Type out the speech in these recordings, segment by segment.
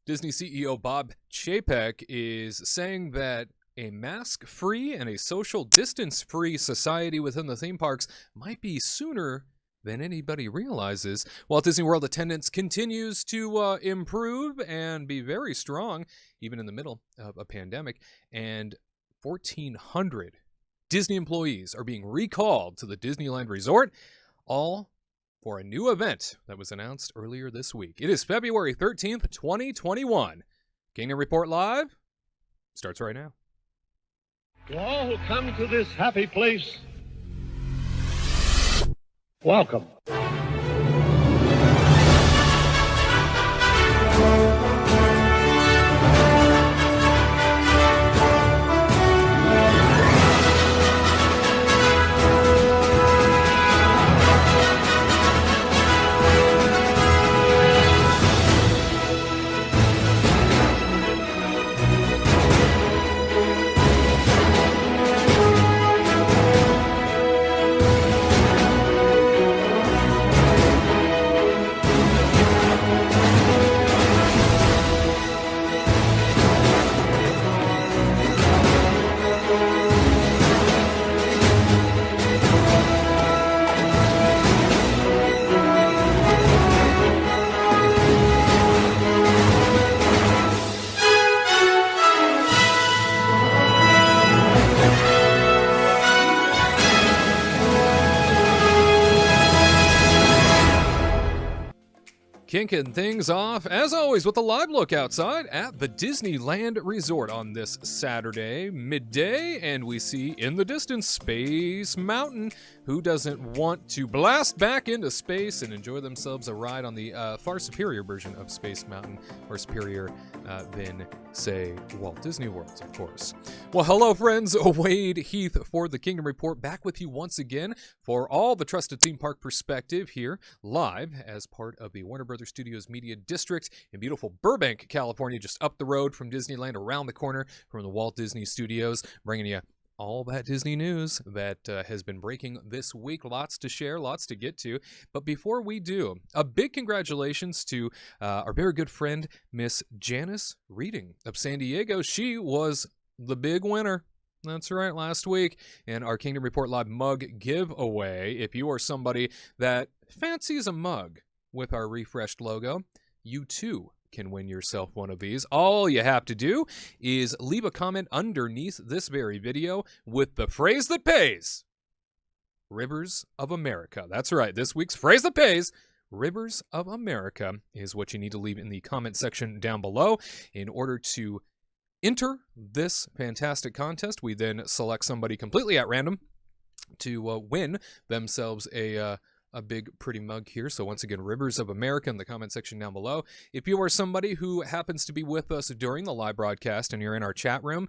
Disney CEO Bob Chapek is saying that a mask-free and a social distance-free society within the theme parks might be sooner than anybody realizes. Walt Disney World attendance continues to improve and be very strong, even in the middle of a pandemic. And 1,400 Disney employees are being recalled to the Disneyland Resort, all for a new event that was announced earlier this week. It is February 13th, 2021. Kingdom Report Live starts right now. To all who come to this happy place, welcome. Kicking things off, as always, with a live look outside at the Disneyland Resort on this Saturday midday, and we see in the distance Space Mountain. Who doesn't want to blast back into space and enjoy themselves a ride on the far superior version of Space Mountain, or superior than, say, Walt Disney World, of course. Well, hello, friends. Wade Heath for the Kingdom Report, back with you once again for all the trusted theme park perspective here, live as part of the Warner Brothers Studios Media District in beautiful Burbank, California, just up the road from Disneyland, around the corner from the Walt Disney Studios, bringing you all that Disney news that has been breaking this week. Lots to share, lots to get to. But before we do, a big congratulations to our very good friend, Miss Janice Reading of San Diego. She was the big winner. That's right, last week in our Kingdom Report Live mug giveaway. If you are somebody that fancies a mug with our refreshed logo, you too can win yourself one of these. All you have to do is leave a comment underneath this very video with the phrase that pays. Rivers of America. That's right. This week's phrase that pays, Rivers of America, is what you need to leave in the comment section down below in order to enter this fantastic contest. We then select somebody completely at random to win themselves a big, pretty mug here. So once again, Rivers of America in the comment section down below. If you are somebody who happens to be with us during the live broadcast and you're in our chat room,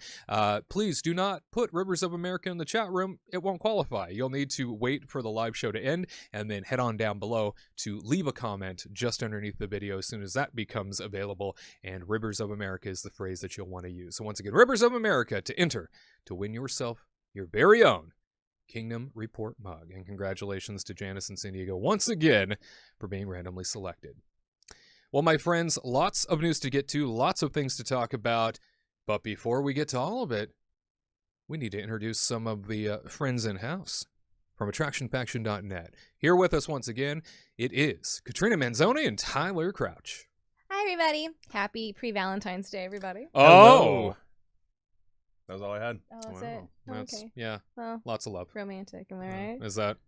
please do not put Rivers of America in the chat room. It won't qualify. You'll need to wait for the live show to end and then head on down below to leave a comment just underneath the video as soon as that becomes available. And Rivers of America is the phrase that you'll want to use. So once again, Rivers of America to enter to win yourself your very own Kingdom Report mug. And congratulations to Janice and San Diego once again for being randomly selected. Well, my friends, lots of news to get to, lots of things to talk about. But before we get to all of it, we need to introduce some of the friends in-house from AttractionFaction.net. Here with us once again, it is Katrina Manzone and Tyler Crouch. Hi, everybody. Happy pre-Valentine's Day, everybody. Oh! Hello. That was all I had. Oh, that's Wow. it? Oh, That's, okay. yeah, Well, lots of love. romantic, am I right? Is that...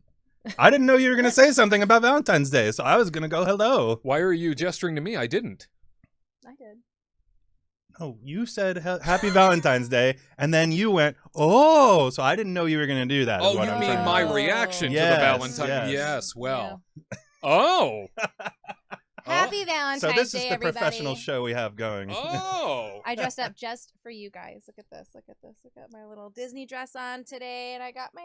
I didn't know you were going to say something about Valentine's Day, so I was going to go hello. Why are you gesturing to me? I didn't. I did. Oh, you said happy Valentine's Day, and then you went, oh, so I didn't know you were going to do that. is Oh, what you I'm mean trying to my say. reaction to the Yes, Valentine? yes. Yes, well. Oh! Happy Valentine's So this Day, is the everybody. professional show we have going. Oh! I dressed up just for you guys. Look at this. Look at this. I got my little Disney dress on today, and I got my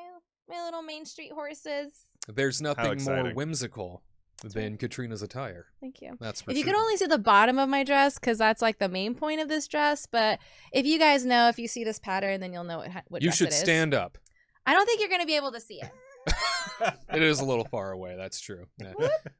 little Main Street horses. There's nothing more exciting. whimsical than Katrina's attire. Thank you. That's for If you sure. could only see the bottom of my dress, because that's like the main point of this dress, but if you guys know, if you see this pattern, then you'll know what You dress should it is. stand up. I don't think you're going to be able to see it. It is a little far away. That's true. Yeah.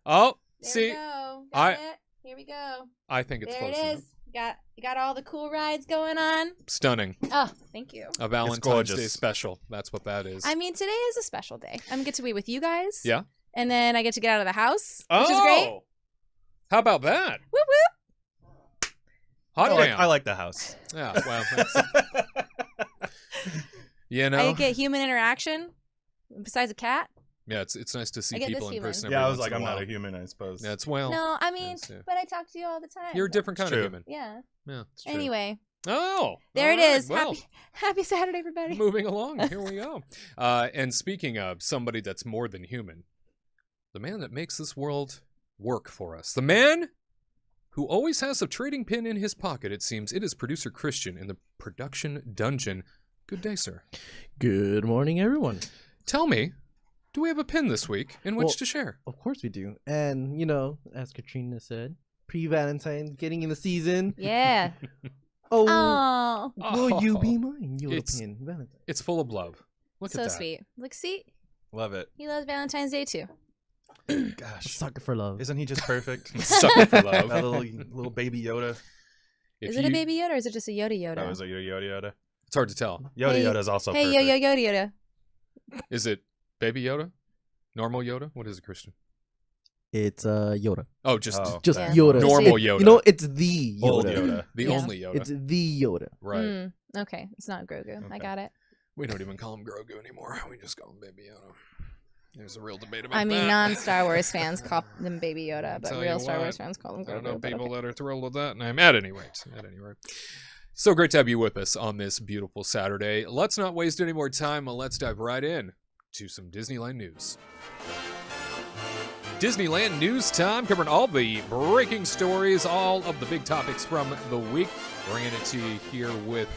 Oh, There see, we go. I- Got it. Here we go. I think it's There close it enough. is. You got all the cool rides going on. Stunning. Oh, thank you. A Valentine's gorgeous. Day special. That's what that is. I mean, today is a special day. I'm get to be with you guys. Yeah. And then I get to get out of the house, which is great. How about that? Whoop whoop. Hot damn. I like the house. Yeah, well, that's, you know. I get human interaction besides a cat. Yeah, it's nice to see I get people this in human. person. Yeah, every I was once like, in I'm a not while. a human, I suppose. That's well. No, I mean, Yes, yeah. but I talk to you all the time. You're a different kind of True. human. Yeah. Yeah. It's true. Anyway, Oh, there it all right, is. Well, Happy Saturday, everybody. moving along. Here we go. And speaking of somebody that's more than human, the man that makes this world work for us, the man who always has a trading pin in his pocket, it seems. It is Producer Cristian in the production dungeon. Good day, sir. Good morning, everyone. Tell me, do we have a pin this week in which Well, to share? Of course we do. And, you know, as Katrina said, pre-Valentine's, getting in the season. Yeah. Oh, Oh, will you be mine? You'll It's- pin Valentine. It's full of love. Look so at that. sweet. Look, see, Love it. he loves Valentine's Day too. Gosh. Sucker for love. Isn't he just perfect? Sucker for That love. little baby Yoda. If Is it a you- baby Yoda or is it just a Yoda Yoda? That was a Yoda Yoda. It's hard to tell. Yoda Hey- Yoda's also hey, perfect. yo, Yoda. Is it Baby Yoda? Normal Yoda? What is it, Christian? It's Yoda. Oh, just Just Yeah. Yoda. Normal It- Yoda. You know, it's the Yoda. Old Yoda. the Yeah. only Yoda. It's the Yoda. Right. Mm, okay, it's not Grogu. I Okay. got it. We don't even call him Grogu anymore. We just call him Baby Yoda. There's a real debate about I mean, that. non-Star Wars fans call them Baby Yoda, but Tell real you Star what, Wars fans call them I don't know Grogu. but people okay. that are thrilled with that name. At any rate. So great to have you with us on this beautiful Saturday. Let's not waste any more time. Let's dive right in to some Disneyland news. Disneyland news time, covering all the breaking stories, all of the big topics from the week. Bringing it to you here with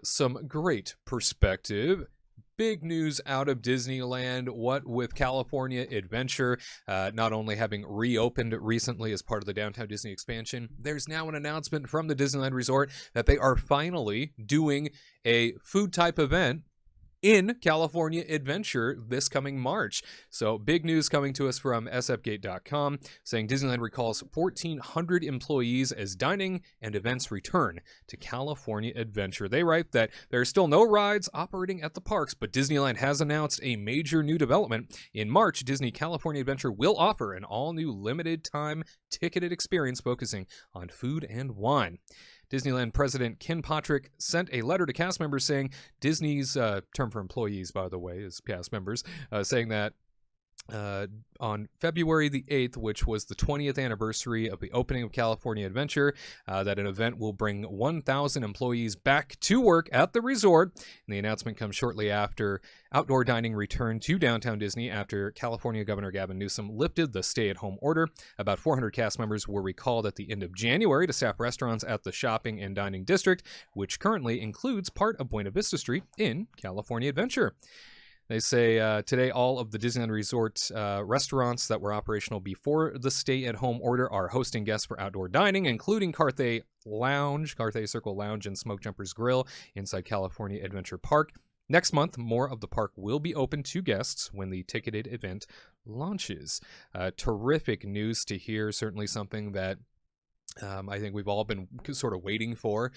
some great perspective. Big news out of Disneyland, what with California Adventure not only having reopened recently as part of the Downtown Disney expansion, there's now an announcement from the Disneyland Resort that they are finally doing a food type event in California Adventure this coming March. So big news coming to us from sfgate.com saying Disneyland recalls 1,400 employees as dining and events return to California Adventure. They write that there are still no rides operating at the parks, but Disneyland has announced a major new development. In March, Disney California Adventure will offer an all-new limited-time ticketed experience focusing on food and wine. Disneyland President Ken Patrick sent a letter to cast members saying Disney's term for employees, by the way, is cast members, saying that on February the 8th, which was the 20th anniversary of the opening of California Adventure, that an event will bring 1,000 employees back to work at the resort. And the announcement comes shortly after outdoor dining returned to downtown Disney after California Governor Gavin Newsom lifted the stay-at-home order. About 400 cast members were recalled at the end of January to staff restaurants at the shopping and dining district, which currently includes part of Buena Vista Street in California Adventure. They say today all of the Disneyland Resort restaurants that were operational before the stay-at-home order are hosting guests for outdoor dining, including Carthay Circle Lounge, and Smoke Jumpers Grill inside California Adventure Park. Next month, more of the park will be open to guests when the ticketed event launches. Terrific news to hear, certainly something that I think we've all been sort of waiting for,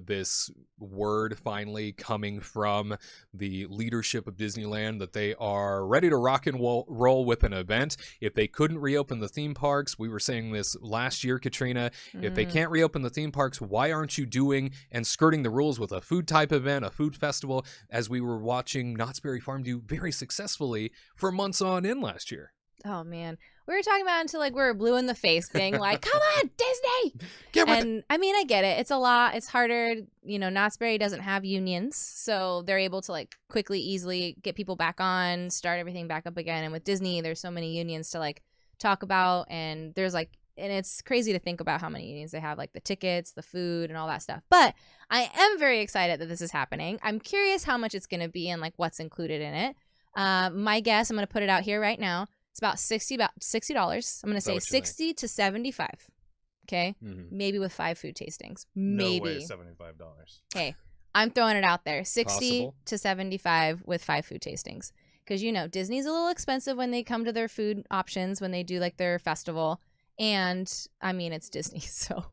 this word finally coming from the leadership of Disneyland that they are ready to rock and roll with an event. If they couldn't reopen the theme parks, we were saying this last year, Katrina, if they can't reopen the theme parks, why aren't you doing and skirting the rules with a food type event, a food festival, as we were watching Knott's Berry Farm do very successfully for months on end last year? Oh man, we were talking about it until like we were blue in the face, being like, "Come on, Disney!" Get with it. And I mean, I get it. It's a lot. It's harder. You know, Knott's Berry doesn't have unions, so they're able to like quickly, easily get people back on, start everything back up again. And with Disney, there's so many unions to like talk about, and there's like, and it's crazy to think about how many unions they have, like the tickets, the food, and all that stuff. But I am very excited that this is happening. I'm curious how much it's going to be and like what's included in it. My guess, I'm going to put it out here right now. It's about $60. I'm going to say 60 to 75. Okay? Mm-hmm. Maybe with 5 food tastings. No Maybe. way, $75. Okay. I'm throwing it out there. 60 Possible. to 75 with 5 food tastings. Because, you know, Disney's a little expensive when they come to their food options, when they do like their festival. And, I mean, it's Disney, so.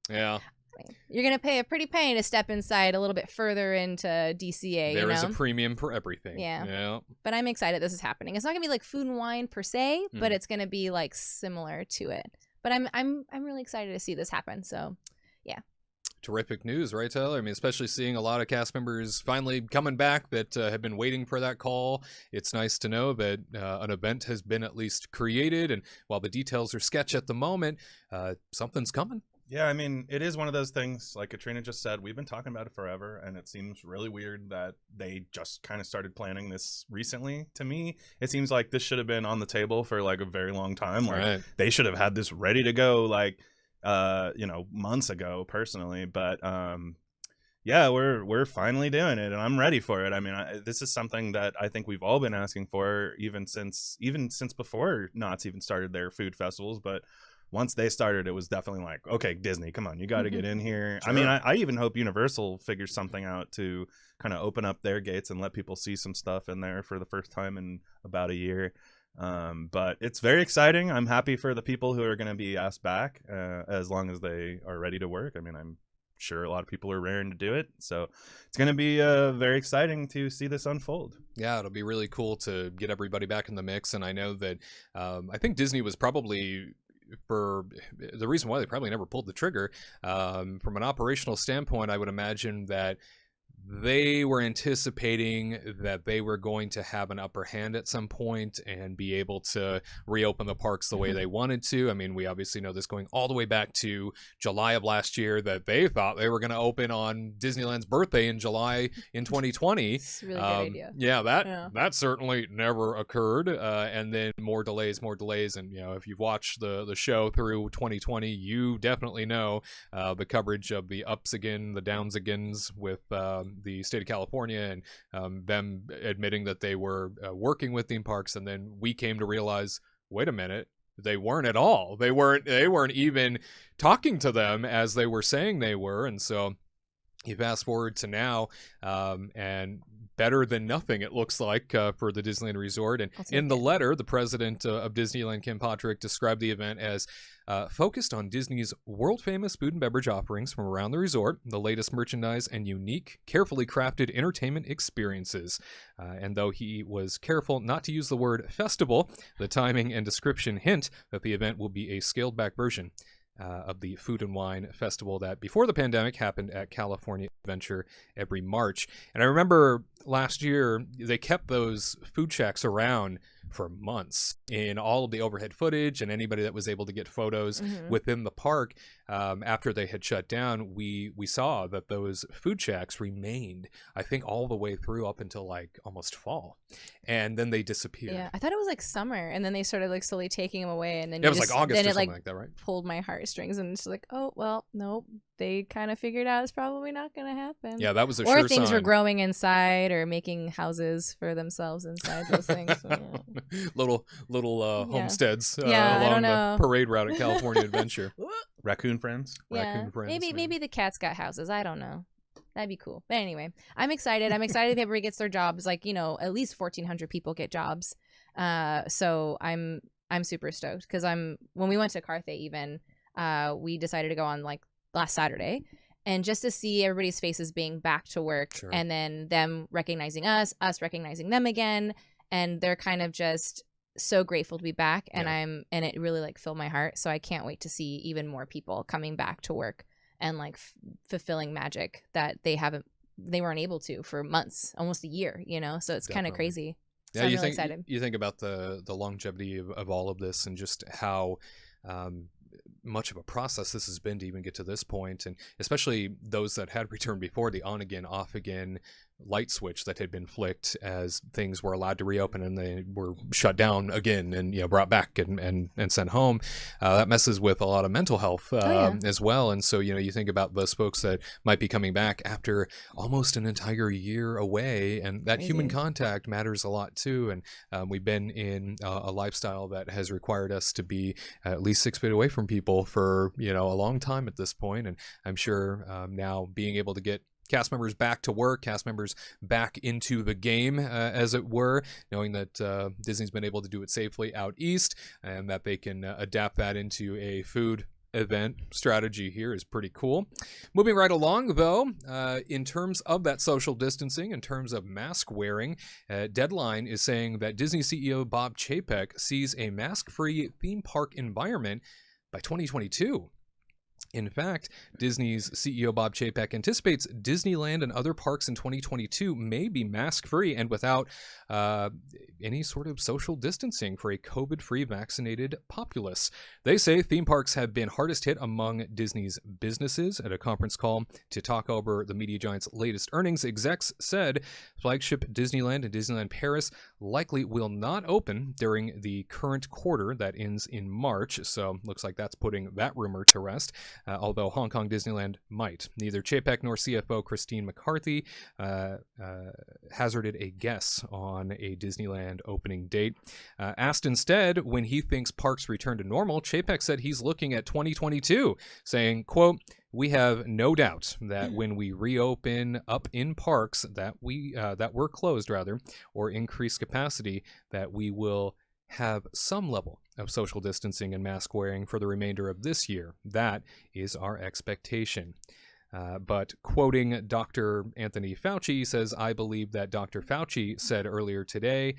Yeah. Exactly. You're gonna pay a pretty penny to step inside a little bit further into DCA. There you is know? a premium for everything. Yeah. But I'm excited this is happening. It's not gonna be like Food and Wine per se, but it's gonna be like similar to it. But I'm really excited to see this happen. So, yeah. Terrific news, right, Tyler? I mean, especially seeing a lot of cast members finally coming back that have been waiting for that call. It's nice to know that an event has been at least created, and while the details are sketch at the moment, something's coming. Yeah, I mean, it is one of those things, like Katrina just said, we've been talking about it forever, and it seems really weird that they just kind of started planning this recently. To me, it seems like this should have been on the table for like a very long time. Like they should have had this ready to go, like, months ago, personally. But yeah, we're finally doing it, and I'm ready for it. I mean, this is something that I think we've all been asking for, even since before Knott's even started their food festivals. But once they started, it was definitely like, okay, Disney, come on, you got to get in here. Sure. I mean, I even hope Universal figures something out to kind of open up their gates and let people see some stuff in there for the first time in about a year. But it's very exciting. I'm happy for the people who are going to be asked back, as long as they are ready to work. I mean, I'm sure a lot of people are raring to do it, so it's going to be very exciting to see this unfold. Yeah, it'll be really cool to get everybody back in the mix. And I know that I think Disney was probably, for the reason why they probably never pulled the trigger, from an operational standpoint, I would imagine that they were anticipating that they were going to have an upper hand at some point and be able to reopen the parks the way they wanted to. I mean, we obviously know this going all the way back to July of last year, that they thought they were going to open on Disneyland's birthday in July in 2020. It's a really good idea. Yeah, that certainly never occurred. And then more delays. And, if you've watched the show through 2020, you definitely know the coverage of the ups again, the downs agains with the state of California, and them admitting that they were working with theme parks, and then we came to realize, wait a minute, they weren't at all. They weren't even talking to them as they were saying they were. And so you fast forward to now, and better than nothing, it looks like, for the Disneyland Resort. And in the letter, the president of Disneyland, Kim Patrick, described the event as focused on Disney's world-famous food and beverage offerings from around the resort, the latest merchandise, and unique, carefully crafted entertainment experiences. And though he was careful not to use the word festival, the timing and description hint that the event will be a scaled-back version of the Food and Wine Festival that, before the pandemic, happened at California Adventure every March. And I remember last year, they kept those food shacks around for months in all of the overhead footage, and anybody that was able to get photos within the park after they had shut down, we saw that those food shacks remained, I think, all the way through up until like almost fall, and then they disappeared. Yeah, I thought it was like summer, and then they started like slowly taking them away, and then it was like August or something like that, right? Pulled my heartstrings, and it's like, oh well, nope. They kind of figured out it's probably not going to happen. Yeah, that was a sure sign. Or things were growing inside, or making houses for themselves inside those things. So, yeah. little homesteads I along don't know. the parade route at California Adventure. Raccoon friends. Raccoon friends. Maybe the cats got houses. I don't know. That'd be cool. But anyway, I'm excited. I'm excited that everybody gets their jobs. Like, at least 1,400 people get jobs. So I'm super stoked, because when we went to Carthay, even we decided to go on like last Saturday, and just to see everybody's faces being back to work, and then them recognizing us recognizing them again, and they're kind of just so grateful to be back, and it really like filled my heart. So I can't wait to see even more people coming back to work and like fulfilling magic that they weren't able to for months, almost a year, so it's kind of crazy. So I'm really excited. You think about the longevity of all of this, and just how much of a process this has been to even get to this point, and especially those that had returned before, the on again, off again light switch that had been flicked as things were allowed to reopen, and they were shut down again and brought back and sent home. That messes with a lot of mental health as well. And so you think about those folks that might be coming back after almost an entire year away, and that human contact matters a lot too. And we've been in a lifestyle that has required us to be at least 6 feet away from people for a long time at this point. And I'm sure now being able to get cast members back to work, cast members back into the game, as it were, knowing that Disney's been able to do it safely out east, and that they can adapt that into a food event strategy here is pretty cool. Moving right along, though, in terms of that social distancing, in terms of mask wearing, Deadline is saying that Disney CEO Bob Chapek sees a mask-free theme park environment by 2022. In fact, Disney's CEO Bob Chapek anticipates Disneyland and other parks in 2022 may be mask-free and without any sort of social distancing for a COVID-free vaccinated populace. They say theme parks have been hardest hit among Disney's businesses. At a conference call to talk over the media giant's latest earnings, execs said flagship Disneyland and Disneyland Paris likely will not open during the current quarter that ends in March. So looks like that's putting that rumor to rest. Although Hong Kong Disneyland might. Neither Chapek nor CFO Christine McCarthy hazarded a guess on a Disneyland opening date. Asked instead when he thinks parks return to normal, Chapek said he's looking at 2022, saying, quote, "We have no doubt that when we reopen up in parks that were closed or increase capacity, that we will have some level of social distancing and mask wearing for the remainder of this year. That is our expectation." But quoting Dr. Anthony Fauci, he says, "I believe that Dr. Fauci said earlier today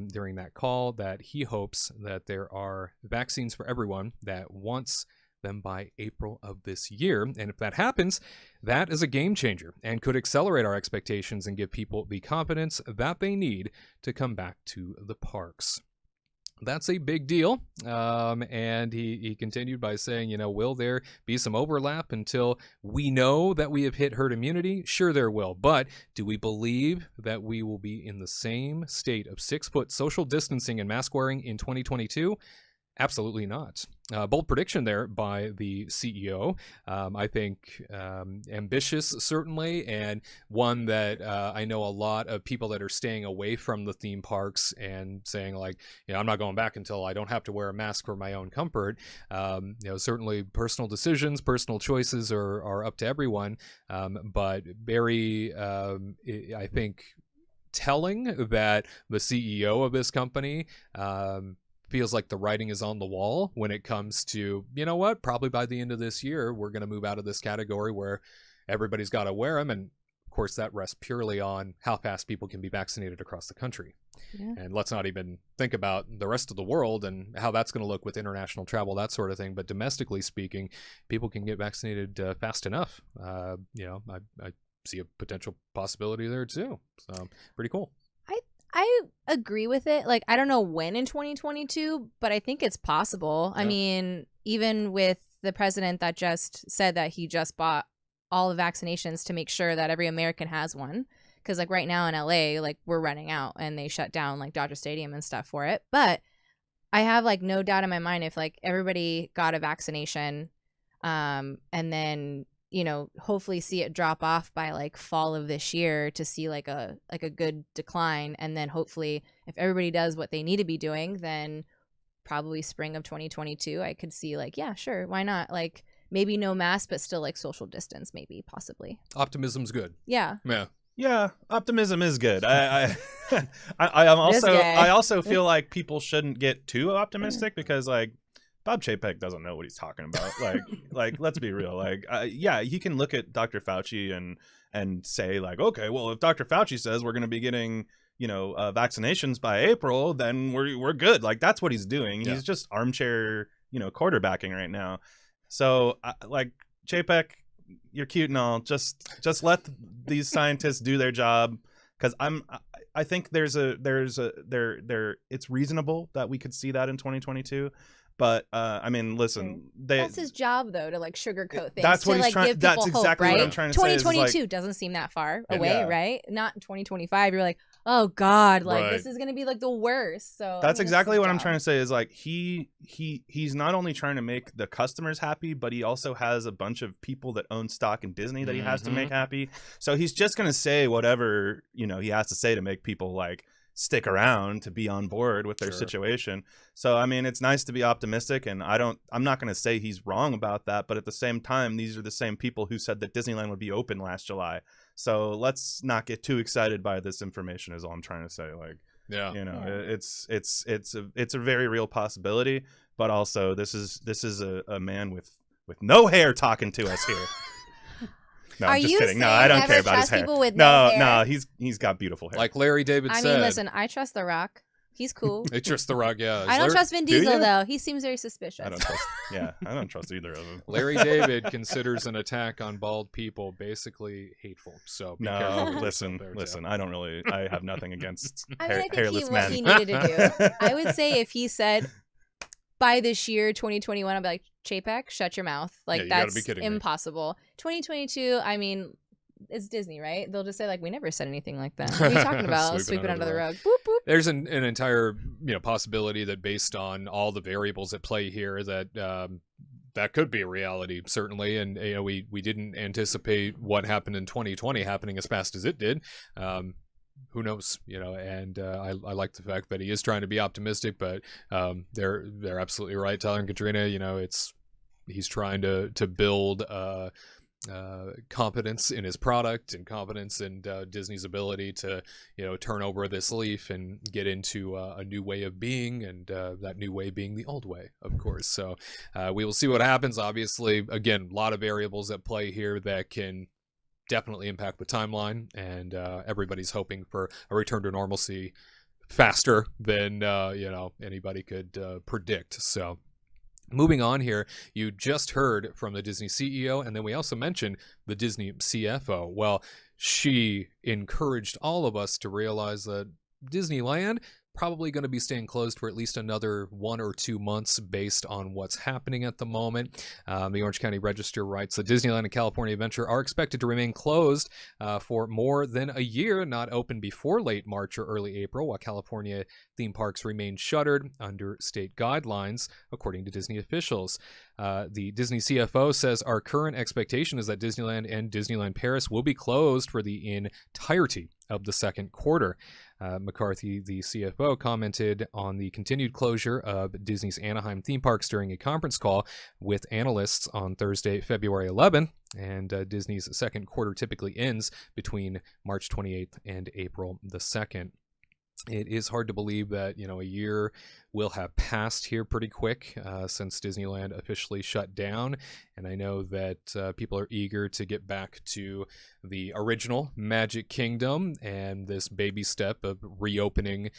during that call that he hopes that there are vaccines for everyone that wants them by April of this year. And if that happens, that is a game changer and could accelerate our expectations and give people the confidence that they need to come back to the parks." That's a big deal. And he continued by saying, will there be some overlap until we know that we have hit herd immunity? Sure, there will. But do we believe that we will be in the same state of 6-foot social distancing and mask wearing in 2022? Absolutely not. Bold prediction there by the CEO. I think ambitious, certainly, and one that I know a lot of people that are staying away from the theme parks and saying, like, I'm not going back until I don't have to wear a mask for my own comfort. Certainly personal decisions, personal choices are up to everyone, but very, I think, telling that the CEO of this company feels like the writing is on the wall when it comes to, probably by the end of this year, we're going to move out of this category where everybody's got to wear them. And of course, that rests purely on how fast people can be vaccinated across the country. Yeah. And let's not even think about the rest of the world and how that's going to look with international travel, that sort of thing. But domestically speaking, people can get vaccinated fast enough. I see a potential possibility there too. So pretty cool. I agree with it. Like, I don't know when in 2022, but I think it's possible. Yeah. I mean, even with the president that just said that he just bought all the vaccinations to make sure that every American has one. Because, like, right now in LA, like, we're running out and they shut down, like, Dodger Stadium and stuff for it. But I have, like, no doubt in my mind if, like, everybody got a vaccination and then hopefully see it drop off by like fall of this year to see like a good decline. And then hopefully if everybody does what they need to be doing, then probably spring of 2022, I could see like, yeah, sure. Why not? Like maybe no mask, but still like social distance, maybe possibly. Optimism's good. Yeah. Yeah, optimism is good. I also feel like people shouldn't get too optimistic because like Bob Chapek doesn't know what he's talking about. Like let's be real. Like, yeah, he can look at Dr. Fauci and say like, okay, well, if Dr. Fauci says we're going to be getting, vaccinations by April, then we're good. Like that's what he's doing. Yeah. He's just armchair, quarterbacking right now. So like Chapek, you're cute and all. Just let these scientists do their job. Because I think it's reasonable that we could see that in 2022. But I mean, listen, that's his job though, to like sugarcoat things. That's what he's trying. Give that's people exactly hope, right? what I'm trying to say. 2022 doesn't seem that far away, right? Not in 2025. You're like, oh God, like this is gonna be like the worst. So that's exactly what I'm trying to say. Is like he's not only trying to make the customers happy, but he also has a bunch of people that own stock in Disney that he has to make happy. So he's just gonna say whatever he has to say to make people like stick around to be on board with their situation. So I mean, it's nice to be optimistic, and I'm not going to say he's wrong about that, but at the same time, these are the same people who said that Disneyland would be open last July. So let's not get too excited by this information is all I'm trying to say. Like, it's a very real possibility, but also this is a man with with no hair talking to us here. No, Are I'm just you kidding. No, saying I don't never care about his trust hair. people with no, no hair? he's got beautiful hair. Like Larry David I said. mean, listen, I trust The Rock. He's cool. They trust The Rock, yeah. I don't trust Vin Do Diesel you? though. He seems very suspicious. I don't trust. Yeah, I don't trust either of them. Larry David considers an attack on bald people basically hateful. So be No, careful listen. there, too. I have nothing against I mean, I think hairless what men. he needed to do. I would say if he said by this year, 2021, I'd be like, Chapek, shut your mouth. Like, you gotta that's be kidding me. impossible. 2022, I mean, it's Disney, right? They'll just say, like, we never said anything like that. What are you talking about? Sweep it under the rug. Boop, boop. There's an entire possibility that based on all the variables at play here that that could be a reality, certainly. And we didn't anticipate what happened in 2020 happening as fast as it did. Who knows, and I like the fact that he is trying to be optimistic, but they're absolutely right, Tyler and Katrina. He's trying to build confidence in his product and confidence in Disney's ability to turn over this leaf and get into a new way of being, and that new way being the old way, of course. So we will see what happens. Obviously, again, a lot of variables at play here that can definitely impact the timeline, and everybody's hoping for a return to normalcy faster than anybody could predict. So moving on here, you just heard from the Disney CEO, and then we also mentioned the Disney CFO. Well, she encouraged all of us to realize that Disneyland probably going to be staying closed for at least another 1 or 2 months based on what's happening at the moment. The Orange County Register writes that Disneyland and California Adventure are expected to remain closed for more than a year, not open before late March or early April, while California theme parks remain shuttered under state guidelines, according to Disney officials. The Disney CFO says our current expectation is that Disneyland and Disneyland Paris will be closed for the entirety of the second quarter. McCarthy, the CFO, commented on the continued closure of Disney's Anaheim theme parks during a conference call with analysts on Thursday, February 11th. And Disney's second quarter typically ends between March 28th and April the 2nd. It is hard to believe that, a year will have passed here pretty quick since Disneyland officially shut down. And I know that people are eager to get back to the original Magic Kingdom, and this baby step of reopening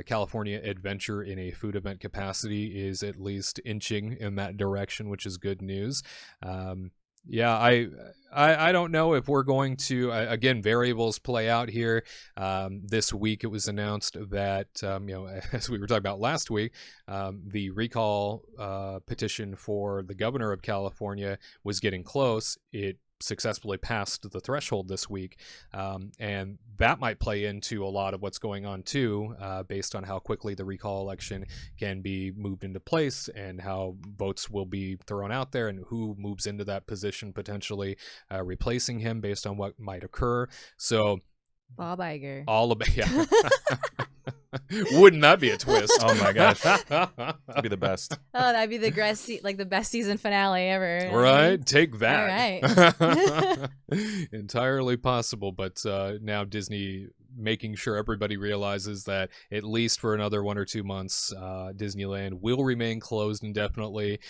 California Adventure in a food event capacity is at least inching in that direction, which is good news. Yeah, I don't know if we're going to, again, variables play out here. This week it was announced that, as we were talking about last week, the recall petition for the governor of California was getting close. It successfully passed the threshold this week, and that might play into a lot of what's going on too, based on how quickly the recall election can be moved into place and how votes will be thrown out there and who moves into that position, potentially replacing him based on what might occur. So Bob Iger. all of it, yeah. Wouldn't that be a twist? Oh my gosh, that'd be the best. Oh, that'd be the best season finale ever. Right? Take that. All right. Entirely possible, but now Disney making sure everybody realizes that at least for another 1 or 2 months, Disneyland will remain closed indefinitely.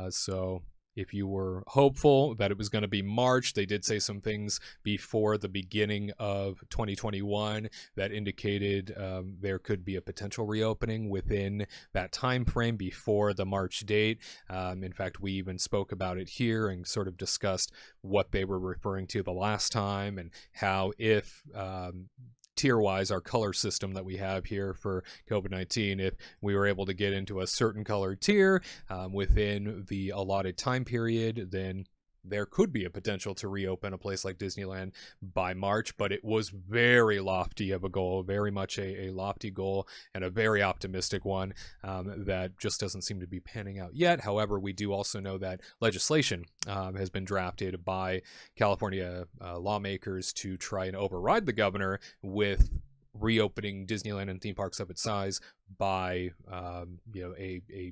So if you were hopeful that it was going to be March, they did say some things before the beginning of 2021 that indicated there could be a potential reopening within that time frame before the March date. In fact, we even spoke about it here and sort of discussed what they were referring to the last time and how if tier-wise, our color system that we have here for COVID-19, if we were able to get into a certain color tier within the allotted time period, then there could be a potential to reopen a place like Disneyland by March, but it was very lofty of a goal, very much a lofty goal and a very optimistic one that just doesn't seem to be panning out yet. However, we do also know that legislation has been drafted by California lawmakers to try and override the governor with reopening Disneyland and theme parks of its size buy a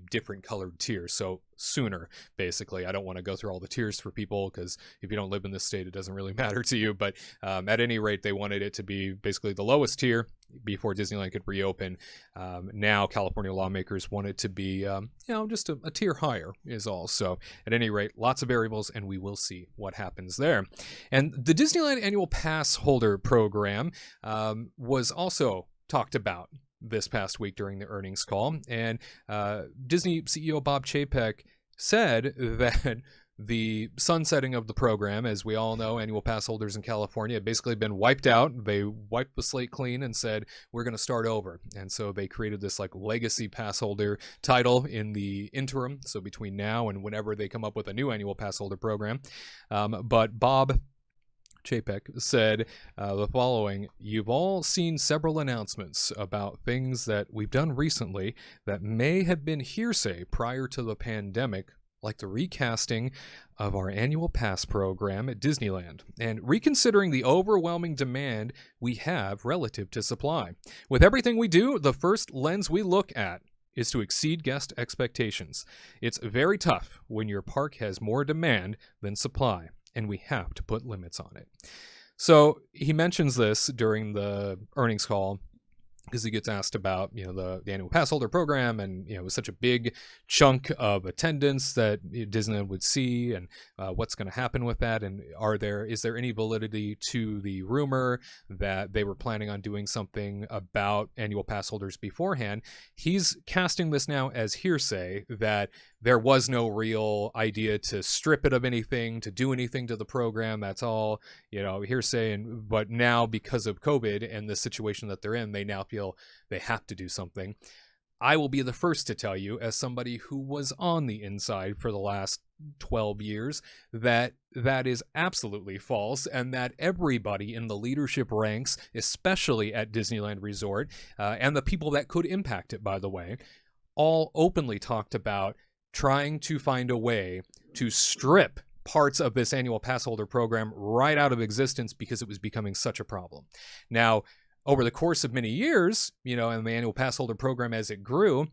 different colored tier, so sooner. Basically, I don't want to go through all the tiers for people, because if you don't live in this state, it doesn't really matter to you. But at any rate, they wanted it to be basically the lowest tier before Disneyland could reopen. Now California lawmakers want it to be just a tier higher is all. So at any rate, lots of variables, and we will see what happens there. And the Disneyland annual pass holder program was also talked about this past week during the earnings call. And Disney CEO Bob Chapek said that the sunsetting of the program, as we all know, annual pass holders in California have basically been wiped out. They wiped the slate clean and said, we're going to start over. And so they created this like legacy pass holder title in the interim. So between now and whenever they come up with a new annual pass holder program. But Bob Chapek said the following: "You've all seen several announcements about things that we've done recently that may have been hearsay prior to the pandemic, like the recasting of our annual pass program at Disneyland and reconsidering the overwhelming demand we have relative to supply. With everything we do, the first lens we look at is to exceed guest expectations. It's very tough when your park has more demand than supply, and we have to put limits on it." So he mentions this during the earnings call because he gets asked about, the annual pass holder program, and, it was such a big chunk of attendance that Disneyland would see, and what's going to happen with that, and is there any validity to the rumor that they were planning on doing something about annual pass holders beforehand. He's casting this now as hearsay, that there was no real idea to strip it of anything, to do anything to the program. That's all, hearsay. But now, because of COVID and the situation that they're in, they now feel they have to do something. I will be the first to tell you, as somebody who was on the inside for the last 12 years, that is absolutely false, and that everybody in the leadership ranks, especially at Disneyland Resort, and the people that could impact it, by the way, all openly talked about trying to find a way to strip parts of this annual pass holder program right out of existence because it was becoming such a problem. Now, over the course of many years, and the annual pass holder program as it grew,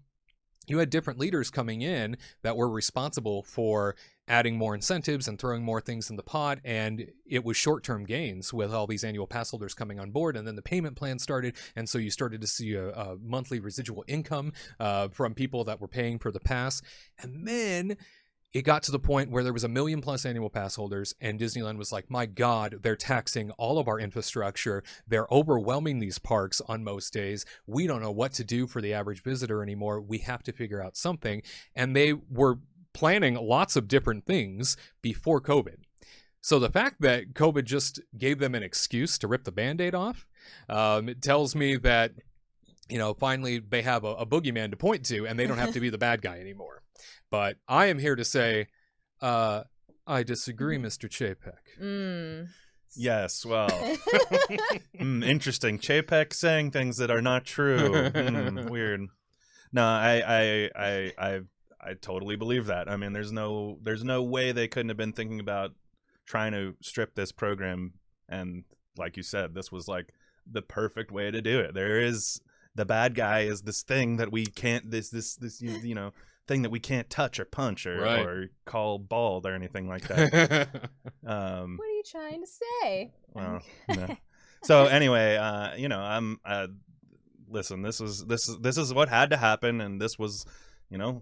you had different leaders coming in that were responsible for adding more incentives and throwing more things in the pot, and it was short-term gains with all these annual pass holders coming on board, and then the payment plan started, and so you started to see a monthly residual income from people that were paying for the pass. And then it got to the point where there was 1 million plus annual pass holders, and Disneyland was like, my God, they're taxing all of our infrastructure. They're overwhelming these parks on most days. We don't know what to do for the average visitor anymore. We have to figure out something. And they were planning lots of different things before COVID. So the fact that COVID just gave them an excuse to rip the Band-Aid off, it tells me that, finally they have a boogeyman to point to, and they don't have to be the bad guy anymore. But I am here to say, I disagree, Mr. Chapek. Yes, well, interesting. Chapek saying things that are not true. Weird. No, I totally believe that. I mean, there's no way they couldn't have been thinking about trying to strip this program. And like you said, this was like the perfect way to do it. There is the bad guy is this thing that we can't thing that we can't touch or punch or call bald or anything like that. What are you trying to say? Well, no. So anyway, listen, this is what had to happen, and this was,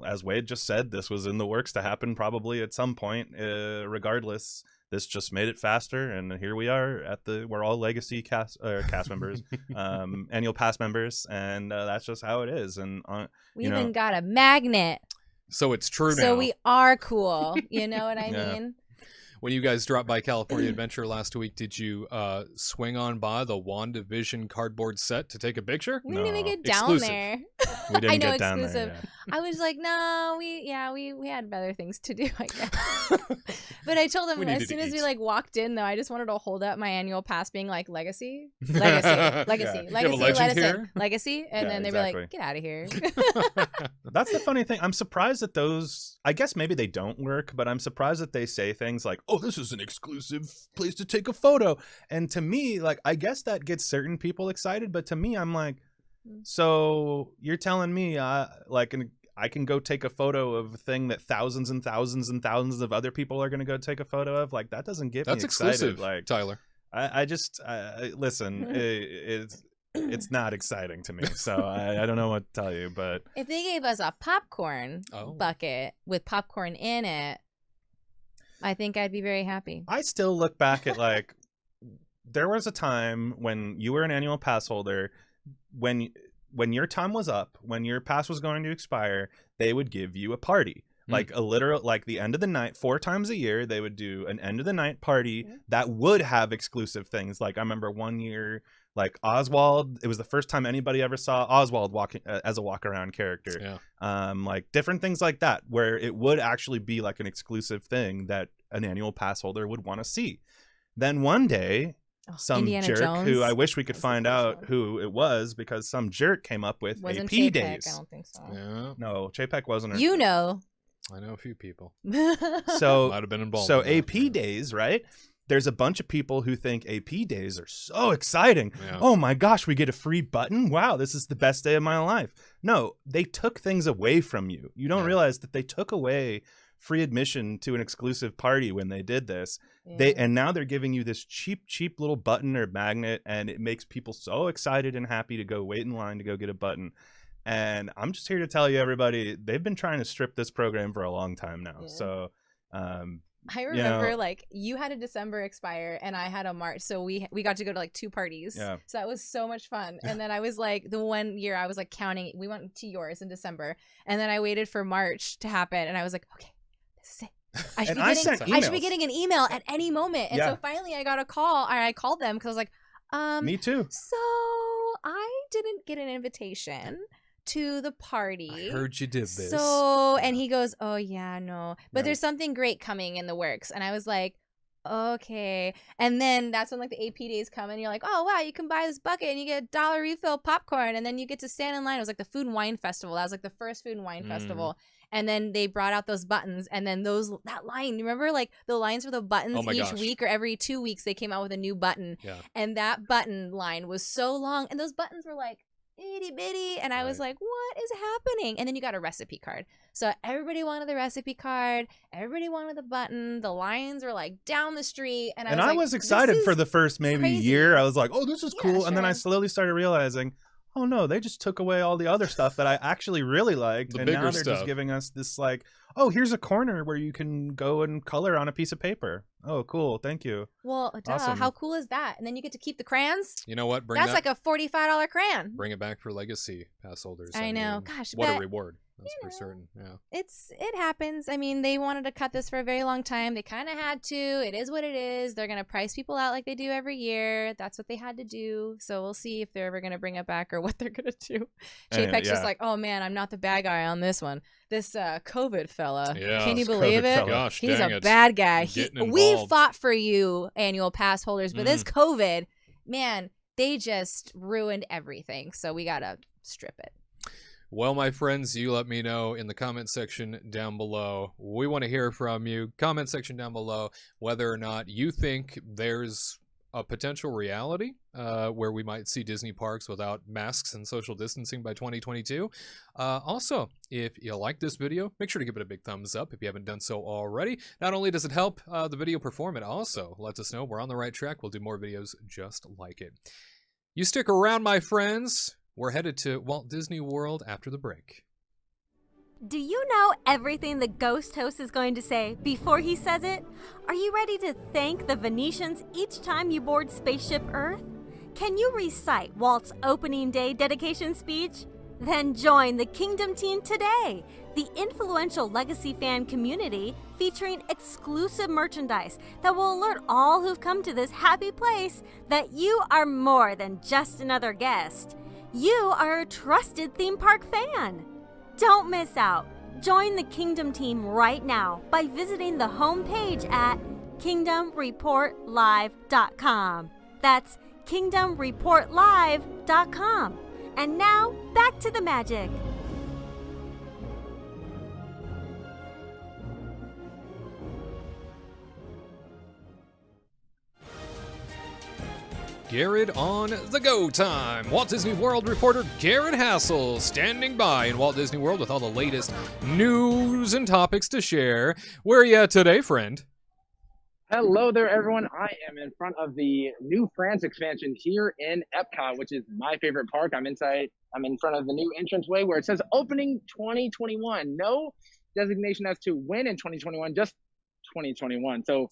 as Wade just said, this was in the works to happen probably at some point. Regardless, this just made it faster, and here we are we're all legacy cast members, annual pass members, and that's just how it is. And we even got a magnet. So it's true now. So we are cool. You know what I mean? When you guys dropped by California Adventure last week, did you swing on by the WandaVision cardboard set to take a picture? We didn't even get down there. We didn't I know, get down exclusive. there. Yeah. I was like, no, we had better things to do, I guess. But I told them as soon as we walked in, though, I just wanted to hold up my annual pass, being like, legacy, legacy, legacy, and then they were like, get out of here. That's the funny thing. I'm surprised that those. I guess maybe they don't work, but I'm surprised that they say things like, oh, this is an exclusive place to take a photo. And to me, I guess that gets certain people excited, but to me, I'm like, So you're telling me, like, I can go take a photo of a thing that thousands and thousands and thousands of other people are going to go take a photo of? Like, that doesn't get me excited. Exclusive, like, Tyler. I just listen. It's not exciting to me. So I don't know what to tell you. But if they gave us a popcorn bucket with popcorn in it, I think I'd be very happy. I still look back at, like, there was a time when you were an annual pass holder, when your time was up, when your pass was going to expire, they would give you a party. Like a literal, like the end of the night, 4 times a year, they would do an end of the night party that would have exclusive things. Like I remember one year, like Oswald, it was the first time anybody ever saw Oswald walking as a walk around character. Yeah. Like different things like that, where it would actually be like an exclusive thing that an annual pass holder would want to see. Then one day, some Indiana jerk Jones? who I wish we could find out who it was, because some jerk came up with Wasn't AP Chapek, days. I don't think so. Yeah. No, Chapek wasn't. You know. I know a few people. So might have been involved. So in AP days, right? There's a bunch of people who think AP days are so exciting. Yeah. Oh my gosh, we get a free button. Wow, this is the best day of my life. No, they took things away from you. You don't realize that they took away free admission to an exclusive party when they did this. And now they're giving you this cheap little button or magnet, and it makes people so excited and happy to go wait in line to go get a button. And I'm just here to tell you, everybody, they've been trying to strip this program for a long time now. So I remember like you had a December expire and I had a March, so we got to go to like 2 parties. So that was so much fun. And then I was like, the one year I was like counting, we went to yours in December, and then I waited for March to happen, and I was like, okay, this is it. I should be getting an email at any moment. And so finally I got a call, or I called them because I was like, me too. So I didn't get an invitation to the party. I heard you did this. So, and he goes, oh yeah, no, but there's something great coming in the works. And I was like, okay. And then that's when like the AP days come, and you're like, oh wow, you can buy this bucket and you get $1 refill popcorn, and then you get to stand in line. It was like the food and wine festival. That was like the first food and wine festival. And then they brought out those buttons, and then that line, remember like the lines for the buttons each week or every 2 weeks they came out with a new button. And that button line was so long, and those buttons were like itty bitty, and I was like, what is happening? And then you got a recipe card, so everybody wanted the recipe card, everybody wanted the button, the lines were like down the street, and I was excited for the first maybe year. I was like, oh, this is cool. Sure. And then I slowly started realizing, oh no, they just took away all the other stuff that I actually really liked, and now they're just giving us this like, oh, here's a corner where you can go and color on a piece of paper. Oh, cool, thank you. Well, awesome. How cool is that? And then you get to keep the crayons. You know what? That's like a $45 crayon. Bring it back for legacy pass holders. I know. mean, gosh, what a reward. That's for certain. Yeah. It happens. I mean, they wanted to cut this for a very long time. They kind of had to. It is what it is. They're going to price people out like they do every year. That's what they had to do. So we'll see if they're ever going to bring it back or what they're going to do. Chapek's just like, oh man, I'm not the bad guy on this one. This COVID fella. Yeah, can you believe it? Gosh, he's a bad guy. We fought for you, annual pass holders, but this COVID, man, they just ruined everything. So we got to strip it. Well, my friends, you let me know in the comment section down below. We want to hear from you. Comment section down below whether or not you think there's a potential reality where we might see Disney parks without masks and social distancing by 2022. Also, if you like this video, make sure to give it a big thumbs up if you haven't done so already. Not only does it help the video perform, it also lets us know we're on the right track. We'll do more videos just like it. You stick around, my friends. We're headed to Walt Disney World after the break. Do you know everything the ghost host is going to say before he says it? Are you ready to thank the Venetians each time you board Spaceship Earth? Can you recite Walt's opening day dedication speech? Then join the Kingdom team today, the influential legacy fan community featuring exclusive merchandise that will alert all who've come to this happy place that you are more than just another guest. You are a trusted theme park fan. Don't miss out. Join the Kingdom team right now by visiting the homepage at kingdomreportlive.com. That's kingdomreportlive.com. And now, back to the magic. Gared on the Go Time. Walt Disney World reporter Gared Hassel standing by in Walt Disney World with all the latest news and topics to share. Where are you at today, friend? Hello there, everyone. I am in front of the new France expansion here in Epcot, which is my favorite park. I'm in front of the new entranceway where it says opening 2021. No designation as to when in 2021, just 2021. So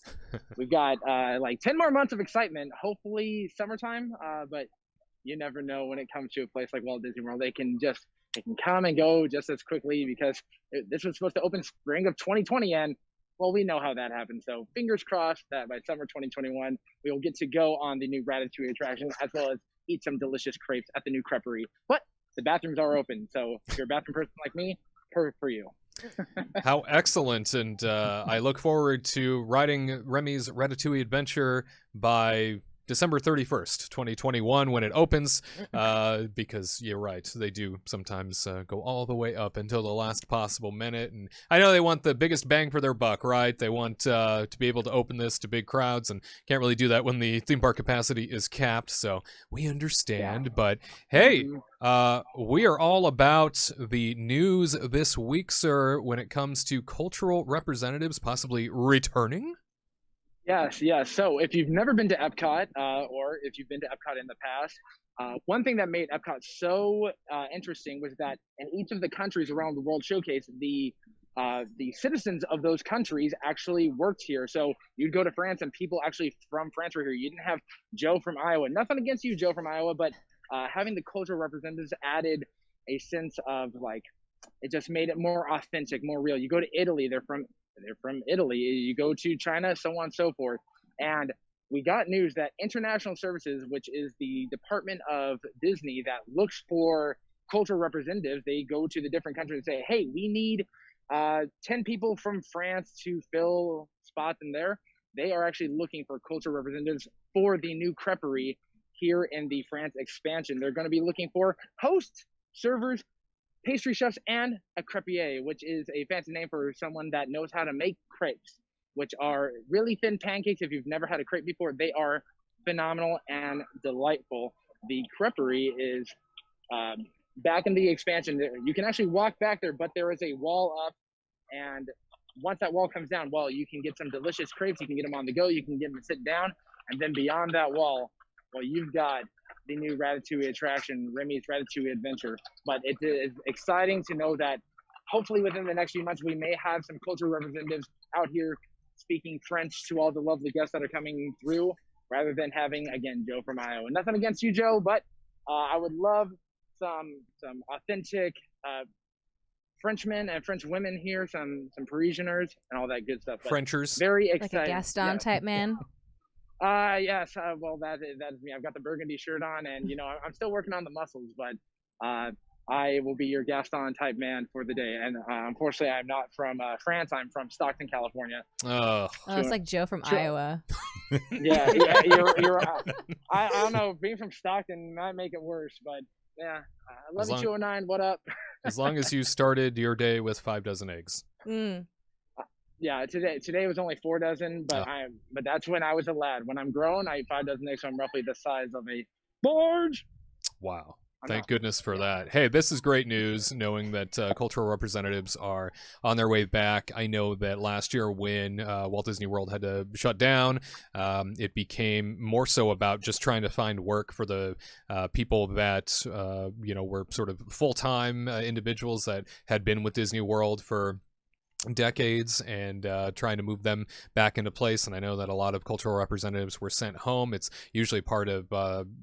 we've got like 10 more months of excitement, hopefully summertime. But you never know when it comes to a place like Walt Disney World. They can come and go just as quickly because this was supposed to open spring of 2020, and well, we know how that happened. So fingers crossed that by summer 2021, we will get to go on the new Ratatouille attraction as well as eat some delicious crepes at the new creperie. But the bathrooms are open. So if you're a bathroom person like me, perfect for you. How excellent. And I look forward to riding Remy's Ratatouille adventure by December 31st, 2021 when it opens, because you're right, they do sometimes go all the way up until the last possible minute, and I know they want the biggest bang for their buck, right? They want to be able to open this to big crowds, and can't really do that when the theme park capacity is capped, so we understand. Yeah. But hey, we are all about the news this week, sir, when it comes to cultural representatives possibly returning. Yes. So if you've never been to Epcot, or if you've been to Epcot in the past, one thing that made Epcot so interesting was that in each of the countries around the World Showcase, the citizens of those countries actually worked here. So you'd go to France and people actually from France were here. You didn't have Joe from Iowa. Nothing against you, Joe from Iowa, but having the cultural representatives added a sense of like, it just made it more authentic, more real. You go to Italy, they're from Italy. You go to China, so on and so forth. And we got news that International Services, which is the department of Disney that looks for cultural representatives, they go to the different countries and say, hey, we need 10 people from France to fill spots in there. They are actually looking for cultural representatives for the new creperie here in the France expansion. They're going to be looking for hosts, servers, pastry chefs, and a crepier, which is a fancy name for someone that knows how to make crepes, which are really thin pancakes. If you've never had a crepe before, they are phenomenal and delightful. The creperie is back in the expansion. You can actually walk back there, but there is a wall up, and once that wall comes down, well, you can get some delicious crepes. You can get them on the go. You can get them to sit down, and then beyond that wall, well, you've got the new Ratatouille attraction, Remy's Ratatouille Adventure. But it is exciting to know that hopefully within the next few months, we may have some cultural representatives out here speaking French to all the lovely guests that are coming through, rather than having, again, Joe from Iowa. Nothing against you, Joe, but I would love some authentic Frenchmen and French women here, some Parisianers and all that good stuff. But Frenchers. very exciting. Like a Gaston type man. Yes. Well, that is me. I've got the burgundy shirt on, and I'm still working on the muscles, but I will be your Gaston type man for the day. And unfortunately, I'm not from France. I'm from Stockton, California. Oh, it's like Joe from Iowa. Yeah. You're I don't know. Being from Stockton might make it worse, but yeah. 11209. What up? As long as you started your day with 5 dozen eggs. Yeah, today was only 4 dozen, but but that's when I was a lad. When I'm grown, I eat 5 dozen eggs, so I'm roughly the size of a barge. Wow. Thank goodness for that. Hey, this is great news, knowing that cultural representatives are on their way back. I know that last year when Walt Disney World had to shut down, it became more so about just trying to find work for the people that, were sort of full-time individuals that had been with Disney World for decades, and trying to move them back into place. And I know that a lot of cultural representatives were sent home. It's usually part of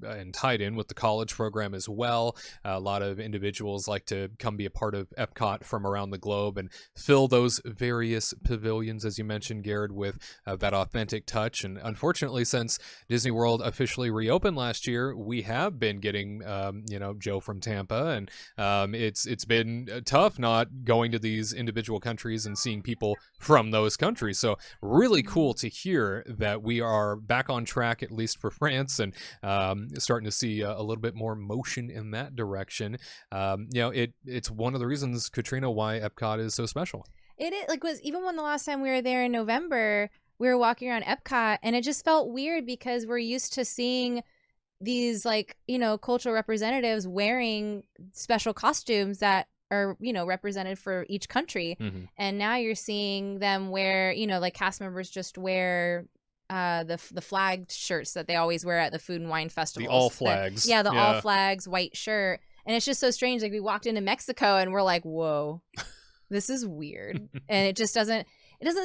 and tied in with the college program as well. A lot of individuals like to come be a part of Epcot from around the globe and fill those various pavilions, as you mentioned, Gared, with that authentic touch. And unfortunately, since Disney World officially reopened last year, we have been getting Joe from Tampa, and it's been tough not going to these individual countries and seeing people from those countries. So really cool to hear that we are back on track, at least for France, and starting to see a little bit more motion in that direction. It's one of the reasons, Katrina, why Epcot is so special. It was even when the last time we were there in November, we were walking around Epcot, and it just felt weird because we're used to seeing these like, you know, cultural representatives wearing special costumes that are, you know, represented for each country. And now you're seeing them wear, you know, like cast members just wear the flagged shirts that they always wear at the food and wine festivals. The all flags. The all flags white shirt. And it's just so strange. Like we walked into Mexico and we're like, whoa, this is weird. And it just doesn't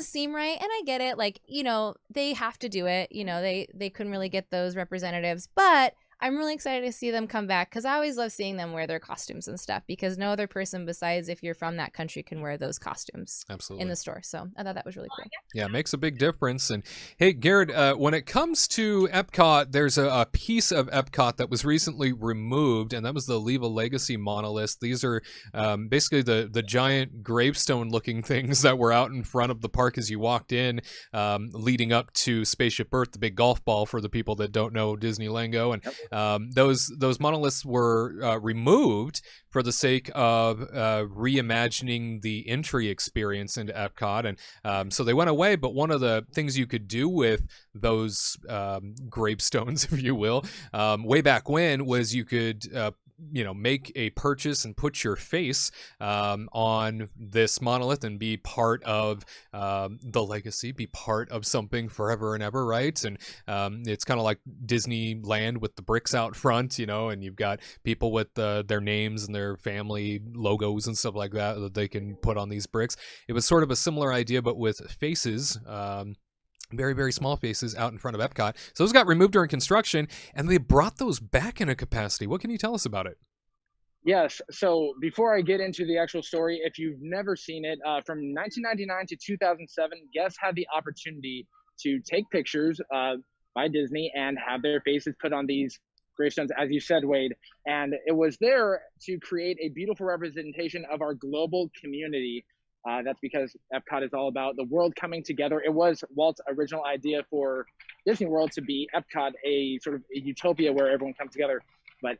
seem right. And I get it. Like, you know, they have to do it. You know, they couldn't really get those representatives, but I'm really excited to see them come back because I always love seeing them wear their costumes and stuff because no other person besides if you're from that country can wear those costumes in the store. So I thought that was really cool. Yeah, it makes a big difference. And hey, Gared, when it comes to Epcot, there's a piece of Epcot that was recently removed, and that was the Leave a Legacy monolith. These are basically the giant gravestone-looking things that were out in front of the park as you walked in, leading up to Spaceship Earth, the big golf ball for the people that don't know Disney lingo. And those monoliths were removed for the sake of reimagining the entry experience into Epcot, and so they went away. But one of the things you could do with those gravestones, if you will, way back when, was you could make a purchase and put your face on this monolith and be part of the legacy, be part of something forever and ever, right? And it's kind of like Disneyland with the bricks out front, and you've got people with their names and their family logos and stuff like that they can put on these bricks. It was sort of a similar idea, but with faces. Very, very small faces out in front of Epcot. So those got removed during construction, and they brought those back in a capacity. What can you tell us about it? Yes. So before I get into the actual story, if you've never seen it, from 1999 to 2007, guests had the opportunity to take pictures by Disney and have their faces put on these gravestones, as you said, Wade. And it was there to create a beautiful representation of our global community. That's because Epcot is all about the world coming together. It was Walt's original idea for Disney World to be Epcot, a sort of a utopia where everyone comes together. But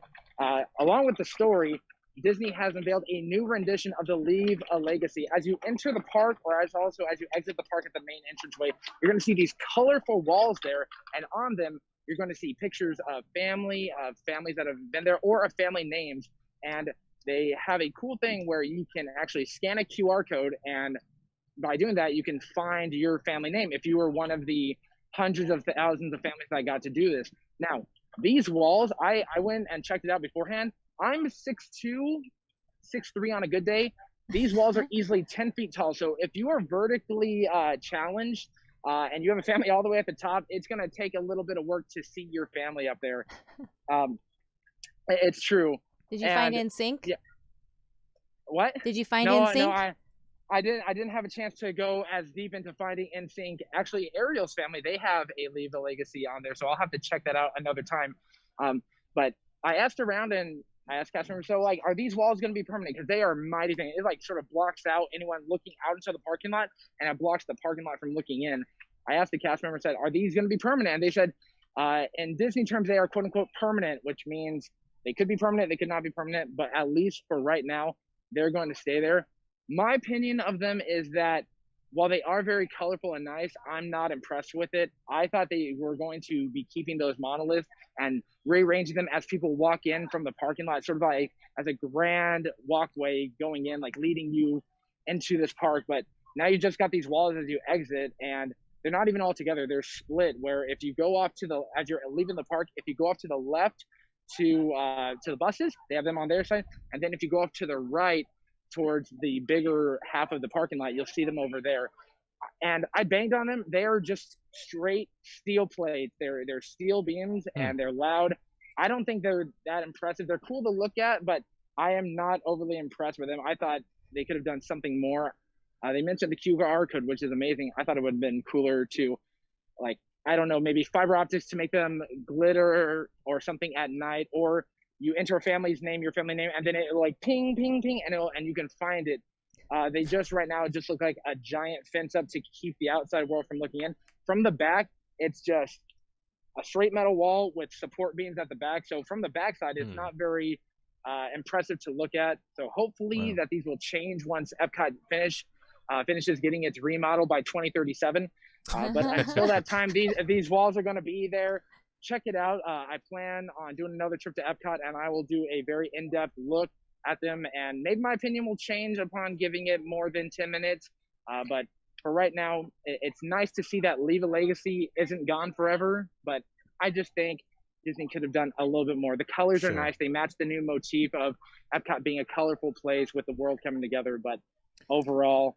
along with the story, Disney has unveiled a new rendition of the Leave a Legacy. As you enter the park, or as you exit the park at the main entranceway, you're going to see these colorful walls there, and on them, you're going to see pictures of families that have been there, or of family names. And they have a cool thing where you can actually scan a QR code, and by doing that, you can find your family name if you were one of the hundreds of thousands of families that got to do this. Now, these walls, I went and checked it out beforehand. I'm 6'2", 6'3" on a good day. These walls are easily 10 feet tall. So if you are vertically challenged and you have a family all the way at the top, it's going to take a little bit of work to see your family up there. It's true. Did you find NSYNC? Yeah. What? Did you find NSYNC? No, I didn't have a chance to go as deep into finding NSYNC. Actually, Ariel's family, they have a Leave a Legacy on there, so I'll have to check that out another time. But I asked around and I asked cast members, so like, are these walls going to be permanent? Because they are mighty thing. It like sort of blocks out anyone looking out into the parking lot, and it blocks the parking lot from looking in. I asked the cast member, said, are these going to be permanent? And they said, in Disney terms, they are quote unquote permanent, which means they could be permanent, they could not be permanent, but at least for right now, they're going to stay there. My opinion of them is that while they are very colorful and nice, I'm not impressed with it. I thought they were going to be keeping those monoliths and rearranging them as people walk in from the parking lot, sort of like as a grand walkway going in, like leading you into this park. But now you just got these walls as you exit, and they're not even all together. They're split, where if you go off to as you're leaving the park, if you go off to the left to the buses, they have them on their side. And then if you go off to the right, towards the bigger half of the parking lot, you'll see them over there. And I banged on them. They are just straight steel plates. They're steel beams, and they're loud. I don't think they're that impressive. They're cool to look at, but I am not overly impressed with them. I thought they could have done something more. They mentioned the QR code, which is amazing. I thought it would have been cooler to, like, I don't know, maybe fiber optics to make them glitter or something at night, or you enter a family's name, your family name, and then it like ping, ping, ping, and you can find it. They just right now just look like a giant fence up to keep the outside world from looking in. From the back, it's just a straight metal wall with support beams at the back. So from the backside, it's not very impressive to look at. So hopefully that these will change once Epcot finishes getting its remodel by 2037. But until that time, these walls are going to be there. check it out. I plan on doing another trip to Epcot, and I will do a very in-depth look at them, and maybe my opinion will change upon giving it more than 10 minutes. But for right now, it's nice to see that Leave a Legacy isn't gone forever, but I just think Disney could have done a little bit more. The colors are nice. They match the new motif of Epcot being a colorful place with the world coming together, but overall,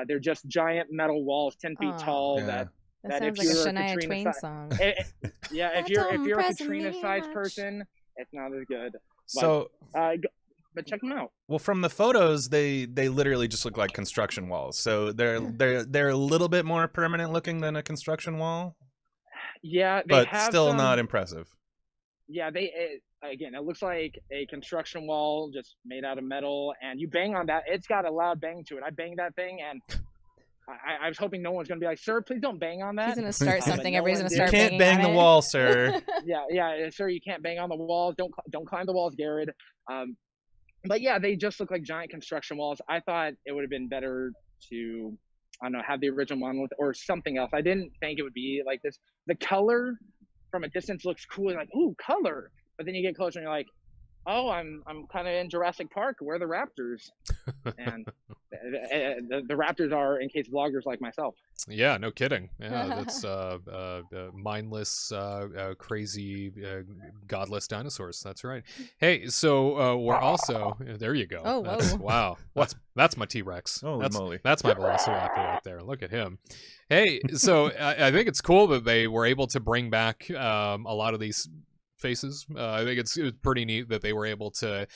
they're just giant metal walls 10 feet tall that sounds like a Shania Twain song. If you're a Katrina sized person, it's not as good. But check them out. Well, from the photos, they literally just look like construction walls. So they're a little bit more permanent looking than a construction wall. Yeah, but still not impressive. Yeah, again, it looks like a construction wall just made out of metal, and you bang on that, it's got a loud bang to it. I banged that thing, and I was hoping no one's gonna be like, "Sir, please don't bang on that." He's gonna start something. Everybody's gonna start. You can't bang the wall, sir. yeah, sir, you can't bang on the walls. Don't climb the walls, Gared. But yeah, they just look like giant construction walls. I thought it would have been better to, I don't know, have the original monolith or something else. I didn't think it would be like this. The color from a distance looks cool. You're like, ooh, color. But then you get closer and you're like, oh, I'm kind of in Jurassic Park. Where are the raptors? And the raptors are, in case vloggers like myself. Yeah, no kidding. Yeah, that's mindless, crazy, godless dinosaurs. That's right. Hey, so we're also there. You go. Oh, that's, wow. That's my T-Rex. Holy moly! That's my Velociraptor right there. Look at him. Hey, so I think it's cool that they were able to bring back a lot of these faces. I think it's pretty neat that they were able to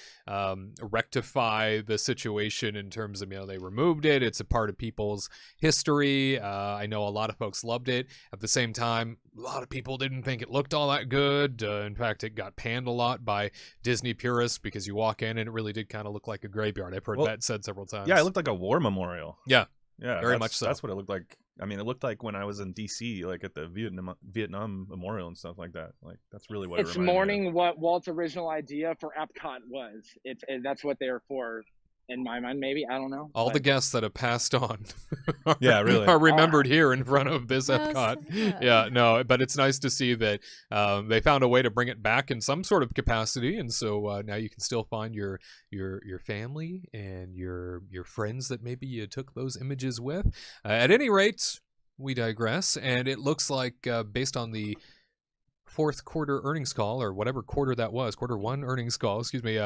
rectify the situation in terms of, they removed it. It's a part of people's history. I know a lot of folks loved it. At the same time, a lot of people didn't think it looked all that good. In fact, it got panned a lot by Disney purists because you walk in and it really did kind of look like a graveyard. I've heard that said several times. Yeah, it looked like a war memorial. Yeah, very much so. That's what it looked like. I mean, it looked like when I was in DC, like at the Vietnam Memorial and stuff like that. Like, that's really what it's mourning what Walt's original idea for Epcot was. That's what they're for, in my mind. Maybe, I don't know. All the guests that have passed on, really, are remembered here in front of this Epcot. Yeah, no, but it's nice to see that they found a way to bring it back in some sort of capacity, and so now you can still find your family and your friends that maybe you took those images with. At any rate, we digress, and it looks like based on the fourth quarter earnings call, or whatever quarter that was, quarter one earnings call, excuse me,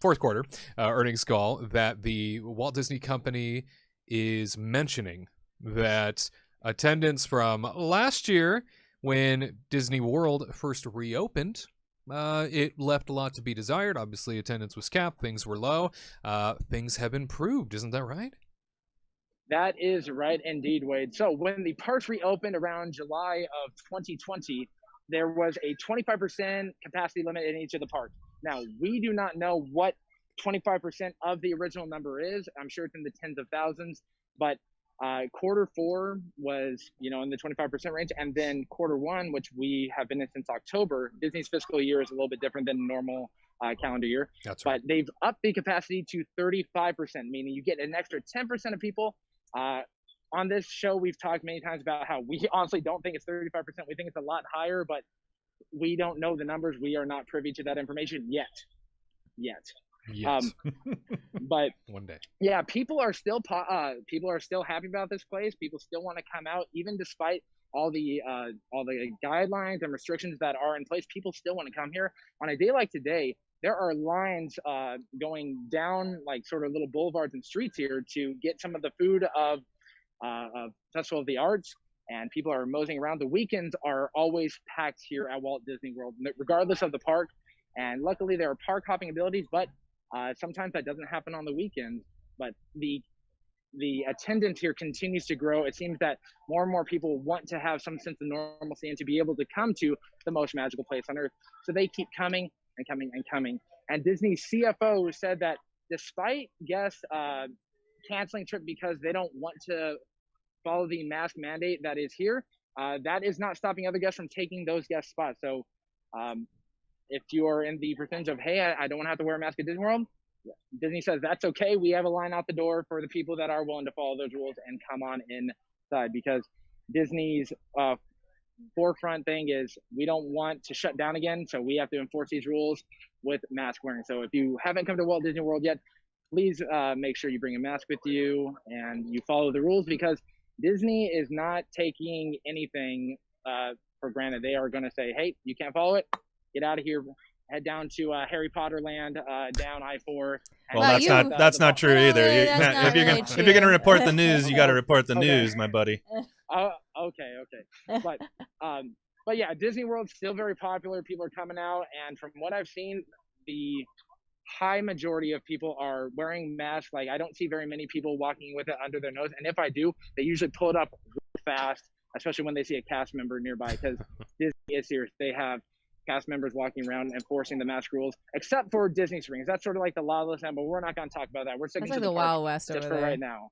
fourth quarter earnings call, that the Walt Disney Company is mentioning that attendance from last year, when Disney World first reopened, it left a lot to be desired. Obviously, attendance was capped. Things were low. Things have improved. Isn't that right? That is right indeed, Wade. So when the parks reopened around July of 2020, there was a 25% capacity limit in each of the parks. Now, we do not know what 25% of the original number is. I'm sure it's in the tens of thousands, but quarter four was, in the 25% range. And then quarter one, which we have been in since October, Disney's fiscal year is a little bit different than normal calendar year. That's right. But they've upped the capacity to 35%, meaning you get an extra 10% of people. On this show, we've talked many times about how we honestly don't think it's 35%. We think it's a lot higher, but we don't know the numbers. We are not privy to that information yet. Yes. But one day. Yeah, people are still happy about this place. People still want to come out, even despite all the guidelines and restrictions that are in place. People still want to come here. On a day like today, there are lines going down like sort of little boulevards and streets here to get some of the food of Festival of the Arts, and people are moseying around. The weekends are always packed here at Walt Disney World, regardless of the park. And luckily, there are park hopping abilities, but sometimes that doesn't happen on the weekends. But the attendance here continues to grow. It seems that more and more people want to have some sense of normalcy and to be able to come to the most magical place on earth. So they keep coming and coming and coming. And Disney's CFO said that despite guests canceling trip because they don't want to follow the mask mandate that is here, that is not stopping other guests from taking those guest spots. So if you are in the percentage of, hey, I don't want to have to wear a mask at Disney World, Disney says that's okay. We have a line out the door for the people that are willing to follow those rules and come on inside, because Disney's forefront thing is we don't want to shut down again, so we have to enforce these rules with mask wearing. So if you haven't come to Walt Disney World yet, please make sure you bring a mask with you and you follow the rules, because Disney is not taking anything for granted. They are going to say, hey, you can't follow it, get out of here, head down to Harry Potter land, down I-4. Well, that's not true either. If you're gonna report the news, you got to report the news, my buddy. Okay. But yeah, Disney World's still very popular. People are coming out, and from what I've seen, the high majority of people are wearing masks. Like, I don't see very many people walking with it under their nose, and if I do, they usually pull it up real fast, especially when they see a cast member nearby, because Disney is serious. They have cast members walking around enforcing the mask rules, except for Disney Springs. That's sort of like the La La Land, but we're not going to talk about that. We're sticking That's to like the Wild West just over for there. right now.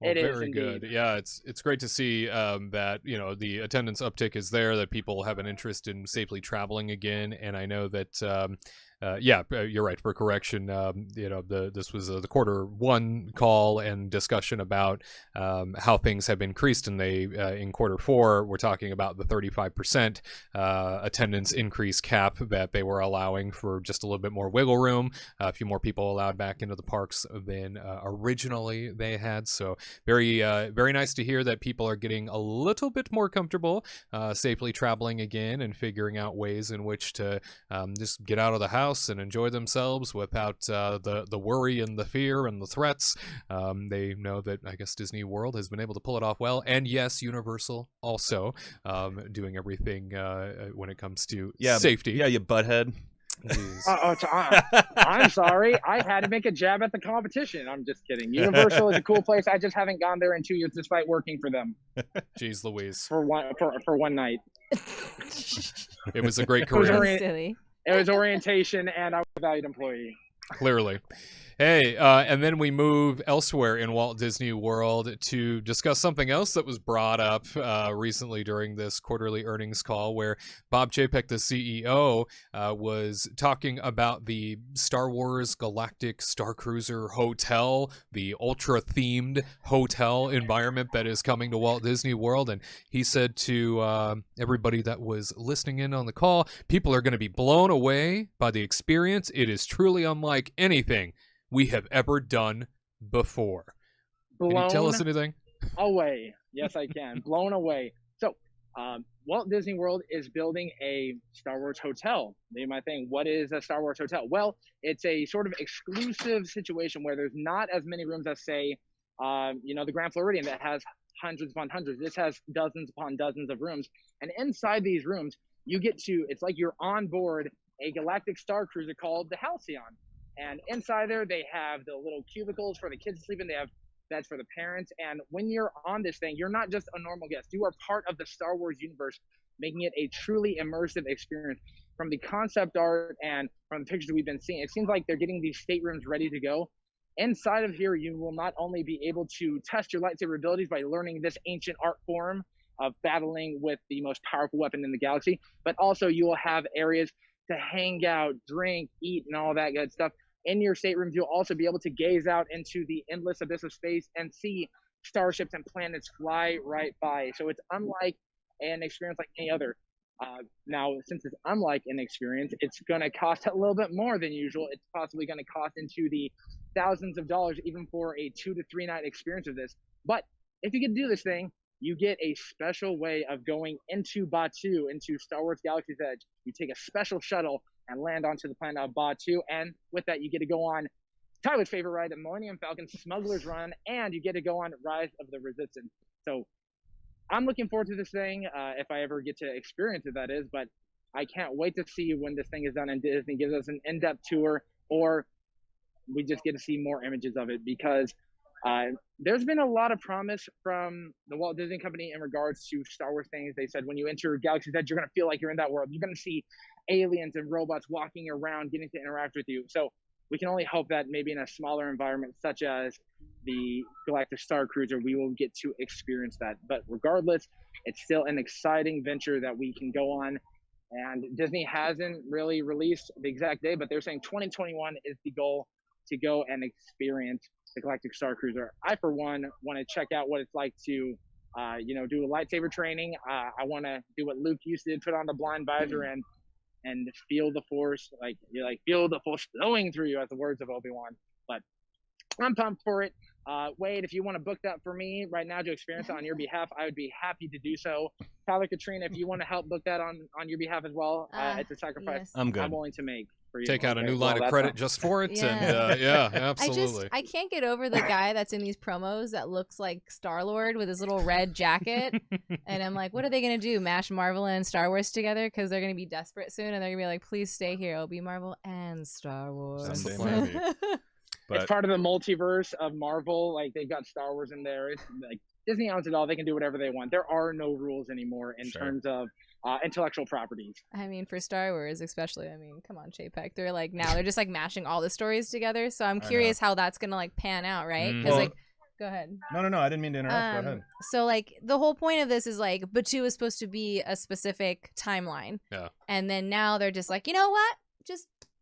Well, it is very good. Yeah, it's great to see that the attendance uptick is there, that people have an interest in safely traveling again, and I know that you're right. For correction, this was the Q1 call and discussion about how things have increased, and they in Q4 we're talking about the 35% attendance increase cap that they were allowing for just a little bit more wiggle room, a few more people allowed back into the parks than originally they had. So very nice to hear that people are getting a little bit more comfortable safely traveling again and figuring out ways in which to just get out of the house and enjoy themselves without the worry and the fear and the threats. They know that, I guess, Disney World has been able to pull it off well, and yes, Universal also doing everything when it comes to safety. Yeah, you butthead. I'm sorry. I had to make a jab at the competition. I'm just kidding. Universal is a cool place. I just haven't gone there in 2 years despite working for them. Jeez Louise. For one night. It was a great career. Silly. It was orientation, and I was a valued employee. Clearly. Hey, and then we move elsewhere in Walt Disney World to discuss something else that was brought up recently during this quarterly earnings call, where Bob Chapek, the CEO, was talking about the Star Wars Galactic Star Cruiser Hotel, the ultra-themed hotel environment that is coming to Walt Disney World. And he said to everybody that was listening in on the call, people are going to be blown away by the experience. It is truly unlike anything we have ever done before. Can you tell us anything? Away. Yes, I can. Blown away. So, Walt Disney World is building a Star Wars hotel. Name my thing. What is a Star Wars hotel? Well, it's a sort of exclusive situation where there's not as many rooms as, say, the Grand Floridian that has hundreds upon hundreds. This has dozens upon dozens of rooms. And inside these rooms, you get to, it's like you're on board a Galactic Star Cruiser called the Halcyon. And inside there, they have the little cubicles for the kids to sleep in. They have beds for the parents. And when you're on this thing, you're not just a normal guest. You are part of the Star Wars universe, making it a truly immersive experience. From the concept art and from the pictures we've been seeing, it seems like they're getting these staterooms ready to go. Inside of here, you will not only be able to test your lightsaber abilities by learning this ancient art form of battling with the most powerful weapon in the galaxy, but also you will have areas to hang out, drink, eat, and all that good stuff. In your staterooms, you'll also be able to gaze out into the endless abyss of space and see starships and planets fly right by. So it's unlike an experience like any other. Now, since it's unlike an experience, it's going to cost a little bit more than usual. It's possibly going to cost into the thousands of dollars, even for a 2 to 3 night experience of this. But if you can do this thing, you get a special way of going into Batuu, into Star Wars Galaxy's Edge. You take a special shuttle and land onto the planet of Batuu, and with that, you get to go on Tyler's favorite ride, the Millennium Falcon Smuggler's Run, and you get to go on Rise of the Resistance. So I'm looking forward to this thing, if I ever get to experience it, that is, but I can't wait to see when this thing is done and Disney gives us an in-depth tour, or we just get to see more images of it, because there's been a lot of promise from the Walt Disney Company in regards to Star Wars things. They said when you enter Galaxy's Edge, you're going to feel like you're in that world. You're going to see aliens and robots walking around, getting to interact with you. So we can only hope that maybe in a smaller environment, such as the Galactic Star Cruiser, we will get to experience that. But regardless, it's still an exciting venture that we can go on. And Disney hasn't really released the exact day, but they're saying 2021 is the goal to go and experience the Galactic Star Cruiser. I, for one, want to check out what it's like to do a lightsaber training. I want to do what Luke used to do, put on the blind visor and feel the Force, feel the Force flowing through you, as the words of Obi-Wan. But I'm pumped for it. Wade, if you want to book that for me right now to experience it on your behalf, I would be happy to do so. Tyler, Katrina, if you want to help book that on your behalf as well, it's a sacrifice yes. I'm good. I'm willing to make for you. Take out a Okay, new well, line of that's credit fine. just for it. Yeah. And yeah, absolutely. I can't get over the guy that's in these promos that looks like Star-Lord with his little red jacket. And I'm like, what are they going to do? Mash Marvel and Star Wars together? Because they're going to be desperate soon. And they're going to be like, please stay here. It'll be Marvel and Star Wars. Someday maybe. It's But part of the multiverse of Marvel. Like, they've got Star Wars in there. It's like Disney owns it all. They can do whatever they want. There are no rules anymore in Sure. terms of intellectual properties. I mean, for Star Wars, especially. I mean, come on, Chapek. They're just like mashing all the stories together. So I'm I curious how that's going to like pan out, right? Because Well- like, go ahead. no, I didn't mean to interrupt. Go ahead. So like the whole point of this is like Batuu is supposed to be a specific timeline. Yeah. And then now they're just like, you know what?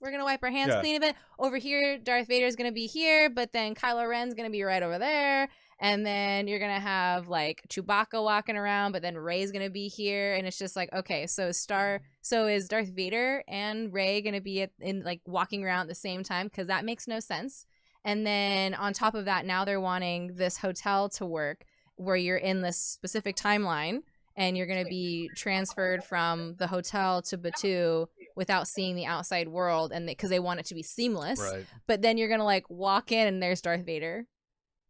We're gonna wipe our hands Yeah. clean of it. Over here, Darth Vader's gonna be here, but then Kylo Ren's gonna be right over there. And then you're gonna have like Chewbacca walking around, but then Rey's gonna be here, and it's just like, okay, so is Darth Vader and Rey gonna be in like walking around at the same time? Because that makes no sense. And then on top of that, now they're wanting this hotel to work where you're in this specific timeline, and you're gonna be transferred from the hotel to Batuu without seeing the outside world, and because they want it to be seamless. Right. But then you're gonna like walk in and there's Darth Vader,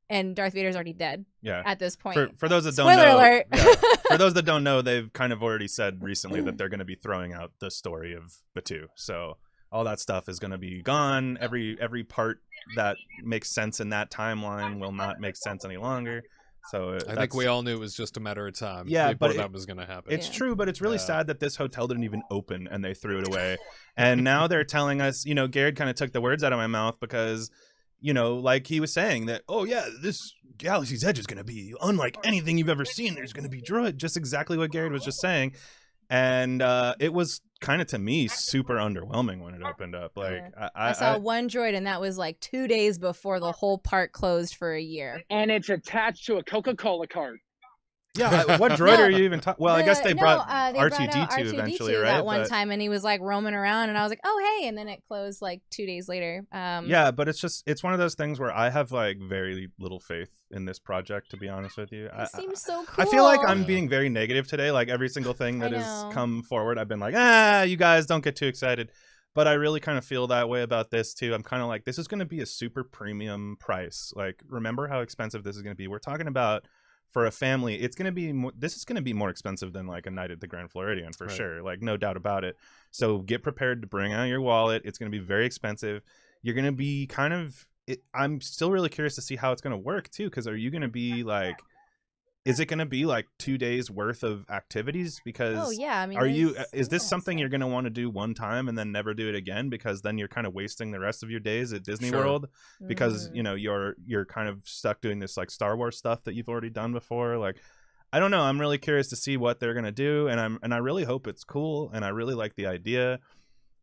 and Darth Vader's already dead Yeah. at this point. For those that don't Spoiler know, alert. yeah, for those that don't know, they've kind of already said recently that they're going to be throwing out the story of Batuu. So all that stuff is going to be gone. Every part that makes sense in that timeline will not make sense any longer. So I think we all knew it was just a matter of time. Yeah, before but that was going to happen. It's Yeah. true, but it's really Yeah. sad that this hotel didn't even open and they threw it away. And now they're telling us, Gared kind of took the words out of my mouth because, like he was saying that, oh yeah, this Galaxy's Edge is going to be unlike anything you've ever seen. There's going to be droid, just exactly what Gared was just saying. And it was kind of, to me, super underwhelming when it opened up. Like I saw one droid, and that was like 2 days before the whole park closed for a year. And it's attached to a Coca-Cola cart. yeah, what droid No. are you even talking? Well, I guess they brought they brought out R2-D2 eventually, right? That one But- time, and he was like roaming around, and I was like, oh hey, and then it closed like 2 days later. Yeah, but it's one of those things where I have like very little faith in this project, to be honest with you. It seems so cool. I feel like I'm Yeah. being very negative today. Like every single thing that I has know. come forward, I've been like, you guys don't get too excited. But I really kind of feel that way about this too. I'm kind of like, this is going to be a super premium price. Like, remember how expensive this is going to be. We're talking about, for a family, it's going to be this is going to be more expensive than like a night at the Grand Floridian for Right. sure. Like, no doubt about it. So get prepared to bring out your wallet. It's going to be very expensive. You're going to be kind of, I'm still really curious to see how it's going to work too. Because are you going to be like, is it going to be like 2 days worth of activities? Because Oh yeah, I mean, is this something you're going to want to do one time and then never do it again? Because then you're kind of wasting the rest of your days at Disney Sure. World because Mm-hmm. you're kind of stuck doing this like Star Wars stuff that you've already done before. Like, I don't know. I'm really curious to see what they're going to do, and I really hope it's cool, and I really like the idea.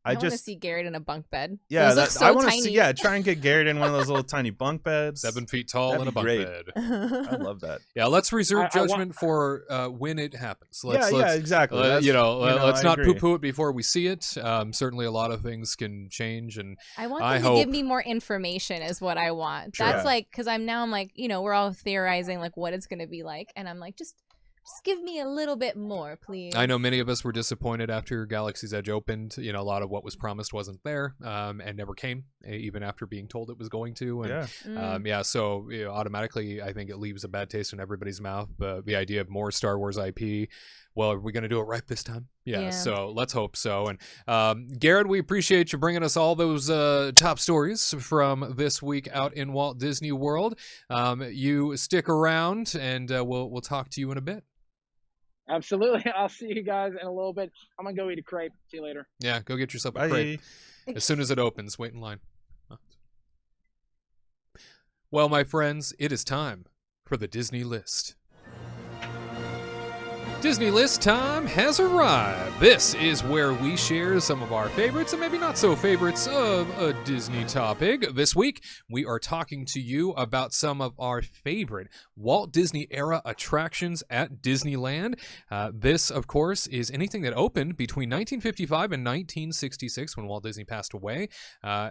I want to just see Gared in a bunk bed. yeah, Those look so I want to tiny. see. Yeah, try and get Gared in one of those little tiny bunk beds. 7 feet tall That'd in a be bunk great. bed. I love that. Yeah, let's reserve I want- judgment for when it happens. Let's, Exactly. That's- let's I not agree. poo-poo it before we see it. Certainly, a lot of things can change, and I want I them to give hope- me more information is what I want. Sure. That's Yeah. like, because I'm like, we're all theorizing like what it's going to be like. And I'm like, just give me a little bit more, please. I know many of us were disappointed after Galaxy's Edge opened. A lot of what was promised wasn't there, and never came, even after being told it was going to. And Yeah. So automatically, I think it leaves a bad taste in everybody's mouth. The idea of more Star Wars IP. Well, are we going to do it right this time? Yeah. So let's hope so. And Gared, we appreciate you bringing us all those top stories from this week out in Walt Disney World. You stick around, and we'll talk to you in a bit. Absolutely. I'll see you guys in a little bit. I'm going to go eat a crepe. See you later. Yeah, go get yourself a Bye. crepe. As soon as it opens, wait in line. Well, my friends, it is time for the Disney list. Disney List time has arrived. This is where we share some of our favorites and maybe not so favorites of a Disney topic. This week, we are talking to you about some of our favorite Walt Disney-era attractions at Disneyland. This, of course, is anything that opened between 1955 and 1966 when Walt Disney passed away.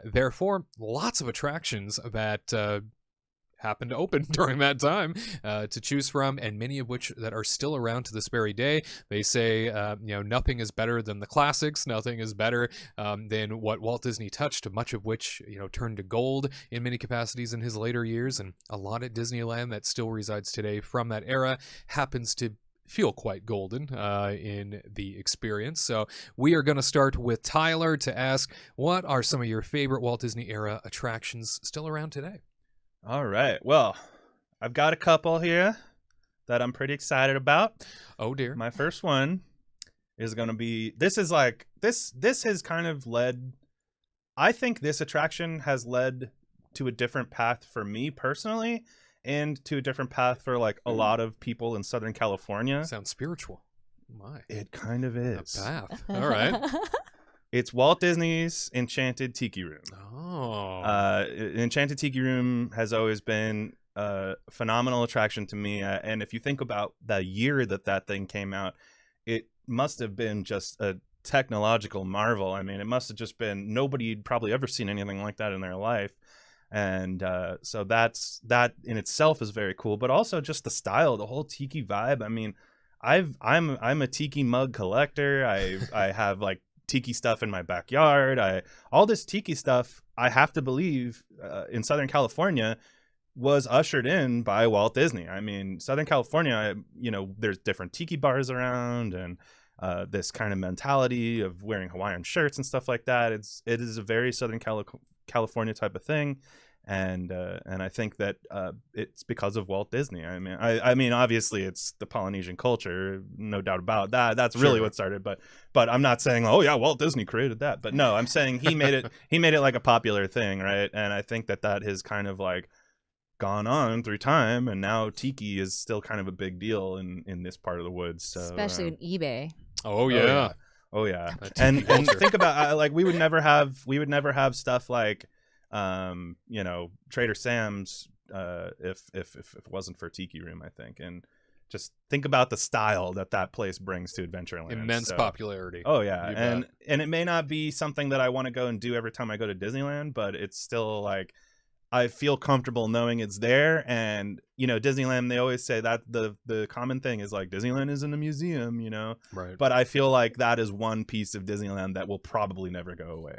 Therefore, lots of attractions that happened to open during that time to choose from, and many of which that are still around to this very day. They say, nothing is better than the classics. Nothing is better than what Walt Disney touched, much of which, turned to gold in many capacities in his later years. And a lot at Disneyland that still resides today from that era happens to feel quite golden in the experience. So we are going to start with Tyler to ask, what are some of your favorite Walt Disney era attractions still around today? All right. Well, I've got a couple here that I'm pretty excited about. Oh dear. My first one is going to be, this has kind of led, I think this attraction has led to a different path for me personally, and to a different path for like a lot of people in Southern California. Sounds spiritual. My. It kind of is. A path. All right. It's Walt Disney's Enchanted Tiki Room. Oh. Enchanted Tiki Room has always been a phenomenal attraction to me. And if you think about the year that thing came out, it must have been just a technological marvel. I mean, it must have just been, nobody had probably ever seen anything like that in their life. And so that in itself is very cool, but also just the style, the whole tiki vibe. I mean, I'm a tiki mug collector. I have like tiki stuff in my backyard. All this tiki stuff, I have to believe, in Southern California was ushered in by Walt Disney. I mean, Southern California, there's different tiki bars around, and this kind of mentality of wearing Hawaiian shirts and stuff like that. It is a very Southern California type of thing. And I think that it's because of Walt Disney. I mean, obviously it's the Polynesian culture, no doubt about that. That's really what started. But I'm not saying, oh yeah, Walt Disney created that. But no, I'm saying he made it. He made it like a popular thing, right? And I think that has kind of like gone on through time, and now tiki is still kind of a big deal in this part of the woods. So, especially on eBay. Oh yeah. Oh yeah. And think about like we would never have stuff like Trader Sam's if it wasn't for Tiki Room, I think. And just think about the style that place brings to Adventureland. Immense popularity. Oh yeah. And it may not be something that I want to go and do every time I go to Disneyland, but it's still like I feel comfortable knowing it's there. And Disneyland, they always say that the common thing is like Disneyland isn't a museum, Right. But I feel like that is one piece of Disneyland that will probably never go away.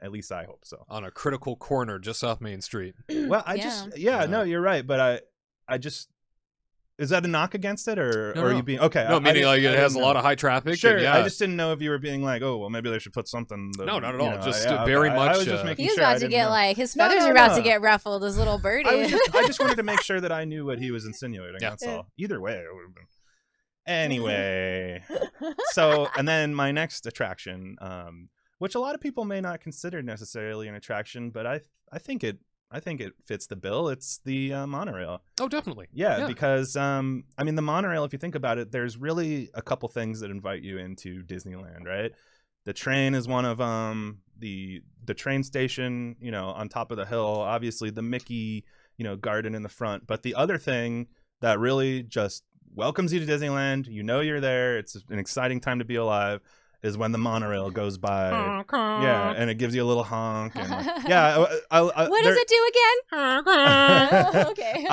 At least I hope so. On a critical corner just off Main Street. Well, no, you're right. But I just, is that a knock against it, or No. are you being okay? No, meaning like it has a lot of high traffic. Sure, and, yeah. I just didn't know if you were being like, oh, well, maybe they should put something. No, not at all. Just okay. very much. I was just making He's sure. about to get like his feathers are about to get ruffled. His little birdie. I just wanted to make sure that I knew what he was insinuating. Yeah. That's all. Either way, it would have been. Anyway, so and then my next attraction, which a lot of people may not consider necessarily an attraction, but I think it fits the bill. It's the monorail. Oh, definitely. Yeah, because the monorail, if you think about it, there's really a couple things that invite you into Disneyland, right? The train is one of them. The train station, on top of the hill, obviously the Mickey, garden in the front. But the other thing that really just welcomes you to Disneyland, you're there. It's an exciting time to be alive. Is when the monorail goes by. Honk, honk. Yeah, and it gives you a little honk. And what does it do again? Okay.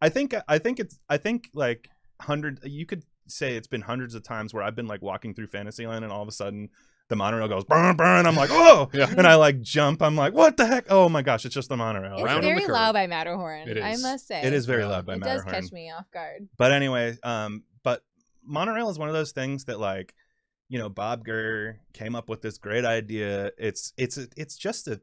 I think like you could say it's been hundreds of times where I've been like walking through Fantasyland and all of a sudden the monorail goes burn burn. I'm like, oh, yeah. And I like jump. I'm like, what the heck? Oh my gosh, it's just the monorail. It's very loud by Matterhorn. It is. I must say. It is very loud by Matterhorn. It does catch me off guard. But anyway, but monorail is one of those things that like, Bob Gurr came up with this great idea. It's just a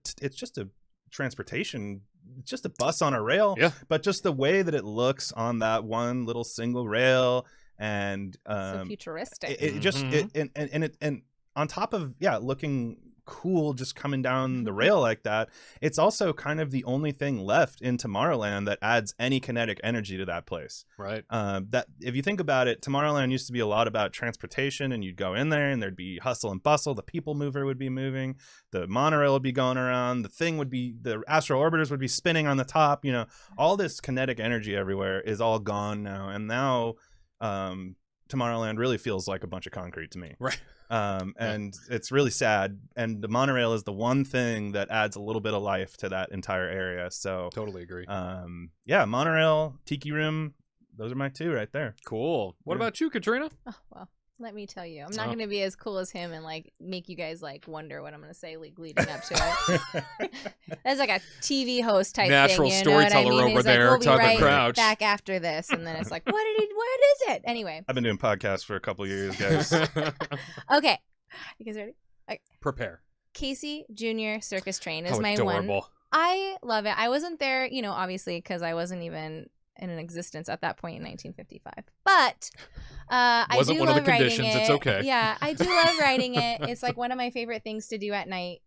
transportation. It's just a bus on a rail. Yeah. But just the way that it looks on that one little single rail, and so futuristic. And on top of looking cool just coming down the rail like that. It's also kind of the only thing left in Tomorrowland that adds any kinetic energy to that place. Right. That if you think about it, Tomorrowland used to be a lot about transportation, and you'd go in there and there'd be hustle and bustle. The people mover would be moving, the monorail would be going around, the astro orbiters would be spinning on the top. You know, all this kinetic energy everywhere is all gone now, and now Tomorrowland really feels like a bunch of concrete to me. Right. And it's really sad. And the monorail is the one thing that adds a little bit of life to that entire area. So Totally agree. yeah, monorail, Tiki Room, those are my two right there. Cool. What about you, Katrina? Oh, well, let me tell you, I'm not going to be as cool as him and like make you guys like wonder what I'm going to say like leading up to it. That's like a TV host type Natural thing. You know what I storyteller mean? over He's there, like, we'll be Tubby right Crouch. back after this, and then it's like, what is it? Anyway. I've been doing podcasts for a couple of years, guys. Okay. You guys ready? Okay. Prepare. Casey Jr. Circus Train is How my adorable. one. I love it. I wasn't there, you know, obviously, because I wasn't even in an existence at that point in 1955. But I do one of love the riding conditions. it. It's okay. Yeah, I do love riding it. It's like one of my favorite things to do at night.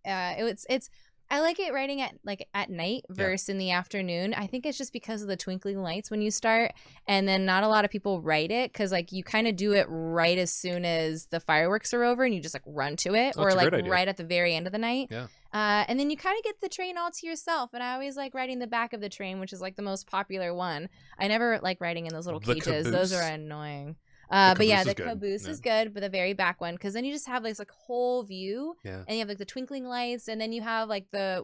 I like it riding at night versus in the afternoon. I think it's just because of the twinkling lights when you start, and then not a lot of people ride it because like you kind of do it right as soon as the fireworks are over and you just like run to it, Oh, or that's a like great idea. right at the very end of the night. Yeah. And then you kind of get the train all to yourself. And I always like riding the back of the train, which is like the most popular one. I never like riding in those little The cages. caboose. Those are annoying. The But yeah, caboose the is good. caboose Yeah. is good, but the very back one, because then you just have this like whole view, Yeah. and you have like the twinkling lights, and then you have like the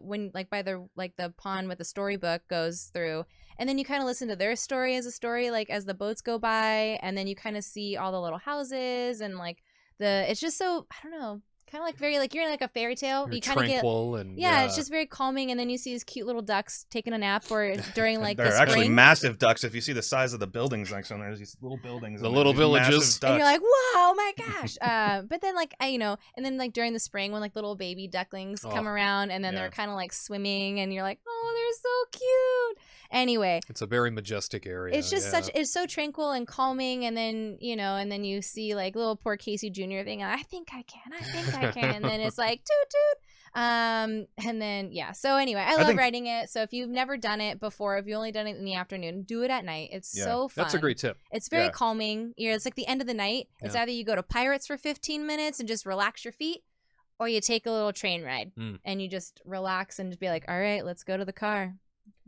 pond with the storybook goes through, and then you kind of listen to their story as a story, like as the boats go by, and then you kind of see all the little houses and like it's just so, I don't know, kind of like very like you're in like a fairy tale. You're You kind of get tranquil and yeah, it's just very calming, and then you see these cute little ducks taking a nap during like They're the actually spring. massive ducks. If you see the size of the buildings next to them, there's these little buildings. The and little there's these massive villages. And you're ducks. like, whoa, my gosh. But then like and then like during the spring when like little baby ducklings come around, and then yeah. they're kind of like swimming, and you're like, oh, they're so cute. Anyway, it's a very majestic area. it's just yeah. it's so tranquil and calming, and then you see like little poor Casey Jr. thing, and I think I can, and then it's like toot toot. And then so anyway, I love riding it. So if you've never done it before, if you've only done it in the afternoon, do it at night. It's so fun. That's a great tip. It's very calming. It's like the end of the night. It's either you go to Pirates for 15 minutes and just relax your feet, or you take a little train ride and you just relax and just be like, all right, let's go to the car.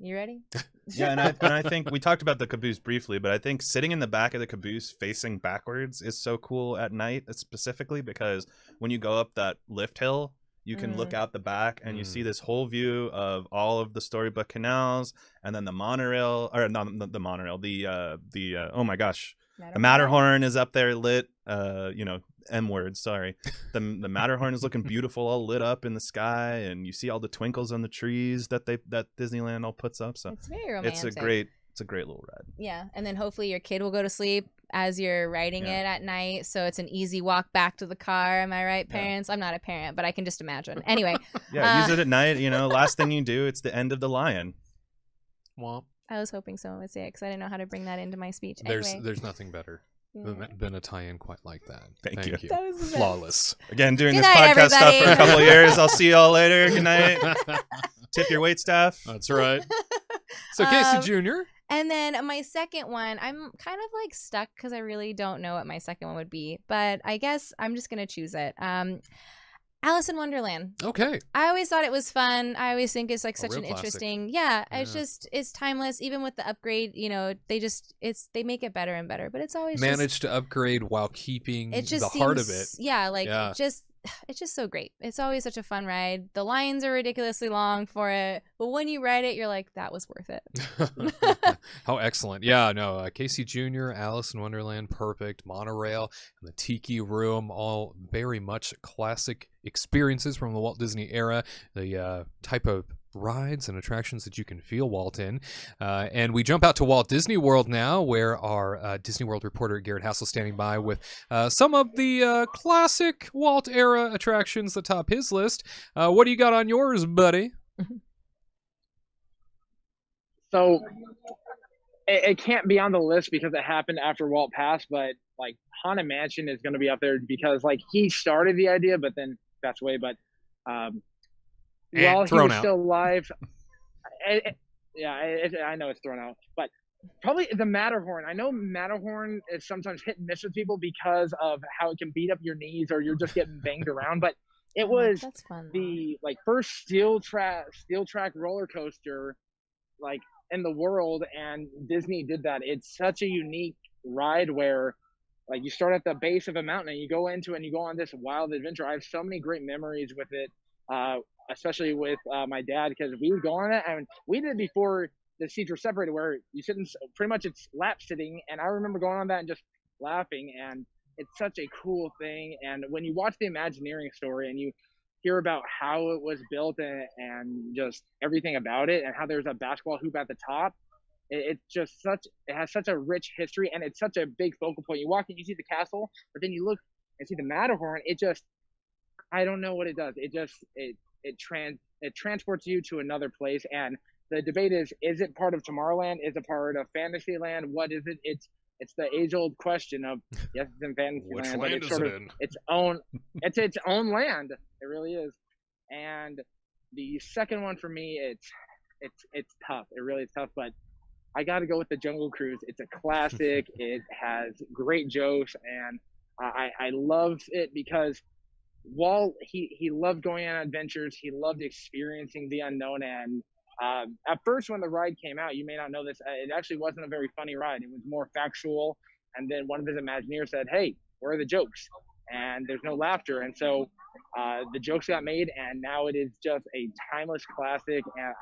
You ready? Yeah, and I think we talked about the caboose briefly, but I think sitting in the back of the caboose facing backwards is so cool at night, specifically because when you go up that lift hill, you can look out the back and you see this whole view of all of the storybook canals, and then the monorail, or not the monorail, the oh my gosh, the Matterhorn is up there lit. M word, sorry. The Matterhorn is looking beautiful, all lit up in the sky, and you see all the twinkles on the trees that Disneyland all puts up. So it's very romantic. It's a great little ride. Yeah, and then hopefully your kid will go to sleep as you're riding it at night, so it's an easy walk back to the car. Am I right, parents? I'm not a parent, but I can just imagine. Anyway. Use it at night. Last thing you do, it's the end of the Lion. Well, I was hoping someone would say it because I didn't know how to bring that into my speech. There's Anyway. nothing better than a tie-in quite like that. Thank you. That was the best. Flawless. Again, doing Good this night, podcast stuff for a everybody. couple of years. I'll see y'all later. Good night. Tip your wait staff. That's right. So Casey Jr. And then my second one, I'm kind of like stuck because I really don't know what my second one would be, but I guess I'm just gonna choose it. Alice in Wonderland. Okay. I always thought it was fun. I always think it's like such real an classic. interesting. Yeah, it's timeless. Even with the upgrade, they make it better and better. But it's always Managed to upgrade while keeping it just the heart of it. Yeah, it's just so great. It's always such a fun ride. The lines are ridiculously long for it, but when you ride it, you're like, that was worth it. How excellent. Yeah, no, Casey Jr., Alice in Wonderland, perfect. Monorail and the Tiki Room, all very much classic experiences from the Walt Disney era. The type of rides and attractions that you can feel Walt in. And we jump out to Walt Disney World now, where our Disney World reporter Gared Hassel standing by with some of the classic Walt era attractions that top his list. What do you got on yours, buddy? So it can't be on the list because it happened after Walt passed, but like Haunted Mansion is going to be up there because like he started the idea, but then passed away. But while he thrown was out. still alive. I know it's thrown out, but probably the Matterhorn. I know Matterhorn is sometimes hit and miss with people because of how it can beat up your knees or you're just getting banged around. But it was That's fun. the first steel track roller coaster like in the world, and Disney did that. It's such a unique ride where like you start at the base of a mountain and you go into it and you go on this wild adventure. I have so many great memories with it, especially with my dad, because we would go on it and we did it before the seats were separated, where you sit in, pretty much it's lap sitting, and I remember going on that and just laughing, and it's such a cool thing. And when you watch the Imagineering story and you hear about how it was built and just everything about it, and how there's a basketball hoop at the top, it's just it has such a rich history, and it's such a big focal point. You walk in, you see the castle, but then you look and see the Matterhorn. It just, I don't know what it does. It just, it transports you to another place. And the debate is it part of Tomorrowland? Is it part of Fantasyland? What is it? It's the age-old question of, yes, it's in Fantasyland, Which but land it's is sort it of in? its own land. It really is. And the second one for me, it's tough. It really is tough, but I got to go with the Jungle Cruise. It's a classic. It has great jokes, and I love it because Walt, he loved going on adventures. He loved experiencing the unknown. And at first, when the ride came out, you may not know this, it actually wasn't a very funny ride. It was more factual. And then one of his Imagineers said, "Hey, where are the jokes?" And there's no laughter. And so the jokes got made, and now it is just a timeless classic. And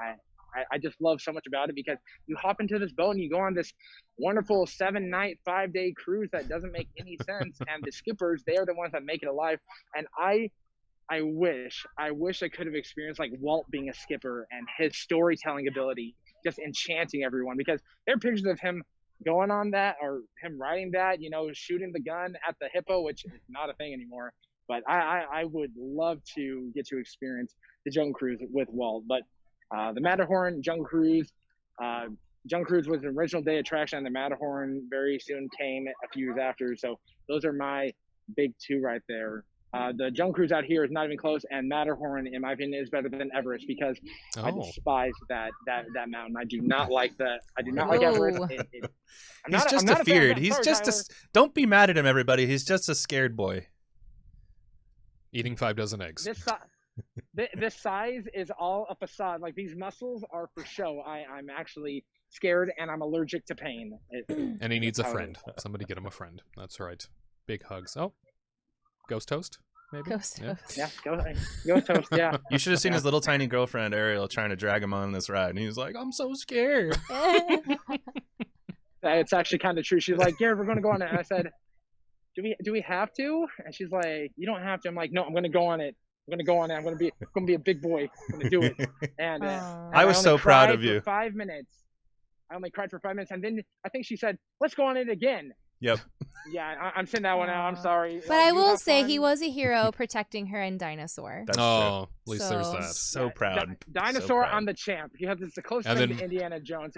I just love so much about it because you hop into this boat and you go on this wonderful 7-night, 5-day cruise that doesn't make any sense. And the skippers, they are the ones that make it alive. And I wish I could have experienced like Walt being a skipper and his storytelling ability, just enchanting everyone, because there are pictures of him going on that, or him riding that, shooting the gun at the hippo, which is not a thing anymore. But I would love to get to experience the Jungle Cruise with Walt. But the Matterhorn, Jungle Cruise was an original day attraction, and the Matterhorn very soon came a few years after. So those are my big two right there. The Jungle Cruise out here is not even close, and Matterhorn, in my opinion, is better than Everest because I despise that mountain. I do not like Everest. He's just a feared. He's just don't be mad at him, everybody. He's just a scared boy. Eating 5 dozen eggs. This size is all a facade. Like, these muscles are for show. I'm actually scared, and I'm allergic to pain. And he needs a friend. Somebody get him a friend. That's right. Big hugs. Oh, Ghost Toast, maybe? Ghost Toast. Yeah, Ghost Toast, yeah. You should have seen his little tiny girlfriend, Ariel, trying to drag him on this ride. And he was like, "I'm so scared." It's actually kind of true. She's like, "Gared, we're going to go on it." And I said, do we have to? And she's like, "You don't have to." I'm like, "No, I'm going to go on it. I'm going to go on it. I'm going to be a big boy. I'm going to do it." And I was so proud of you. 5 minutes. I only cried for 5 minutes. And then I think she said, "Let's go on it again." Yep. Yeah, I'm sending that one out. I'm sorry. But I will say he was a hero protecting her and Dinosaur. That's true. At least So- there's that. So proud. Dinosaur, So proud. I'm the champ. It's the closest And thing then- to Indiana Jones.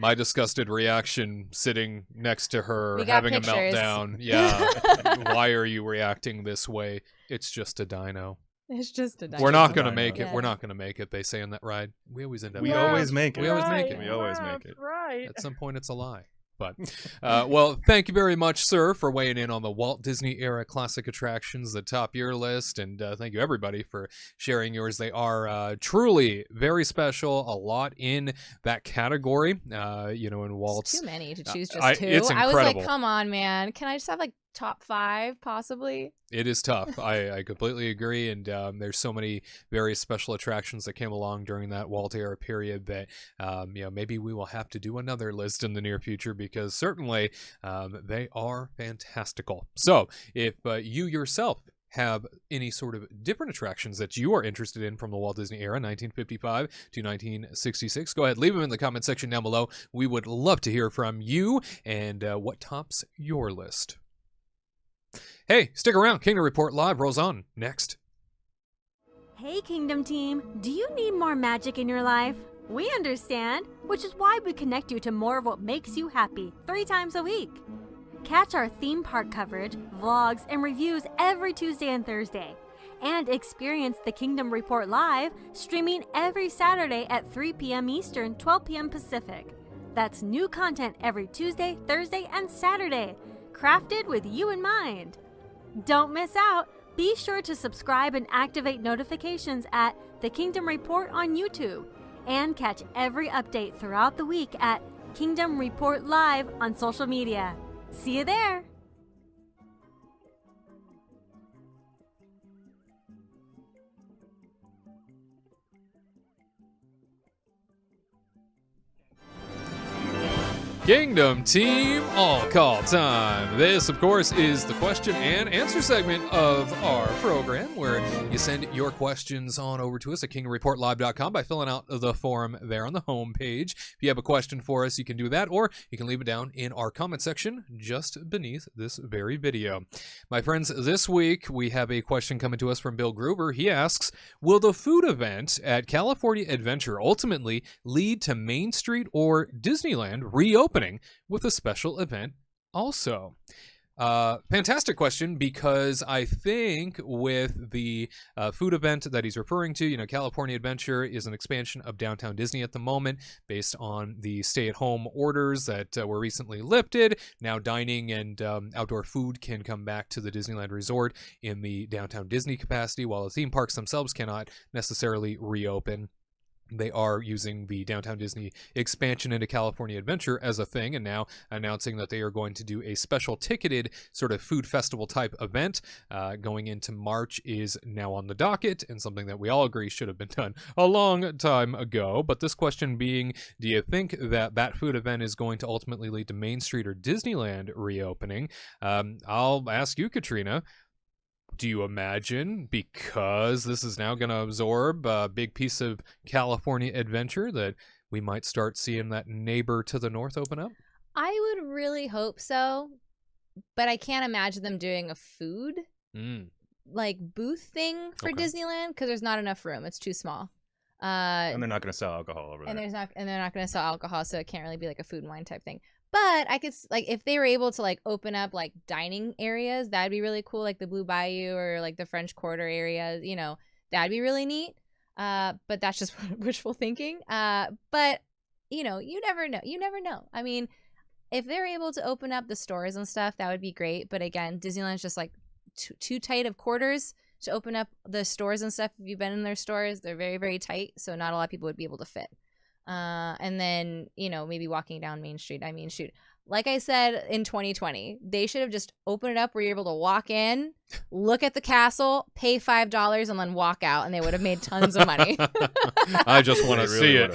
My disgusted reaction sitting next to her We got having pictures. a meltdown. Yeah. Why are you reacting this way? It's just a dino. It's just a dino. We're not going to Dino. make it. Yeah. We're not going to make it. They say in that ride. We always end up. We making always make it. We always make it. We always make it. Right. At some point, it's a lie. But, well, thank you very much, sir, for weighing in on the Walt Disney-era classic attractions, the top year list, and thank you, everybody, for sharing yours. They are truly very special, a lot in that category, in Walt's. It's too many to choose just two. It's I was incredible. like, come on, man. Can I just have like top 5 possibly? It is tough. I completely agree, and there's so many very special attractions that came along during that Walt era period that maybe we will have to do another list in the near future, because certainly they are fantastical. So if you yourself have any sort of different attractions that you are interested in from the Walt Disney era, 1955 to 1966, go ahead, leave them in the comment section down below. We would love to hear from you and what tops your list. Hey, stick around. Kingdom Report Live rolls on next. Hey Kingdom Team, do you need more magic in your life? We understand, which is why we connect you to more of what makes you happy 3 times a week. Catch our theme park coverage, vlogs, and reviews every Tuesday and Thursday. And experience the Kingdom Report live, streaming every Saturday at 3 p.m. Eastern, 12 p.m. Pacific. That's new content every Tuesday, Thursday, and Saturday, crafted with you in mind. Don't miss out. Be sure to subscribe and activate notifications at The Kingdom Report on YouTube, and catch every update throughout the week at Kingdom Report Live on social media. See you there! Kingdom Team All Call Time. This, of course, is the question and answer segment of our program, where you send your questions on over to us at kingdomreportlive.com by filling out the form there on the home page. If you have a question for us, you can do that, or you can leave it down in our comment section just beneath this very video. My friends, this week we have a question coming to us from Bill Gruber. He asks, will the food event at California Adventure ultimately lead to Main Street or Disneyland reopening with a special event also? Fantastic question, because I think with the food event that he's referring to, California Adventure is an expansion of Downtown Disney at the moment based on the stay-at-home orders that were recently lifted. Now dining and outdoor food can come back to the Disneyland Resort in the Downtown Disney capacity, while the theme parks themselves cannot necessarily reopen. They are using the Downtown Disney expansion into California Adventure as a thing, and now announcing that they are going to do a special ticketed sort of food festival type event going into March is now on the docket, and something that we all agree should have been done a long time ago. But this question being, do you think that that food event is going to ultimately lead to Main Street or Disneyland reopening? I'll ask you, Katrina. Do you imagine, because this is now going to absorb a big piece of California Adventure, that we might start seeing that neighbor to the north open up? I would really hope so, but I can't imagine them doing a food like booth thing for Disneyland, because there's not enough room. It's too small. And they're not going to sell alcohol over there. And they're not going to sell alcohol, so it can't really be like a food and wine type thing. But I could, like, if they were able to, like, open up, like, dining areas, that'd be really cool, like the Blue Bayou or, like, the French Quarter area, that'd be really neat. But that's just wishful thinking. But, you never know. You never know. I mean, if they're able to open up the stores and stuff, that would be great. But, again, Disneyland's just, like, too tight of quarters to open up the stores and stuff. If you've been in their stores, they're very, very tight, so not a lot of people would be able to fit. And then, maybe walking down Main Street. I mean, shoot, like I said, in 2020, they should have just opened it up where you're able to walk in, look at the castle, pay $5, and then walk out, and they would have made tons of money. I just want to see it.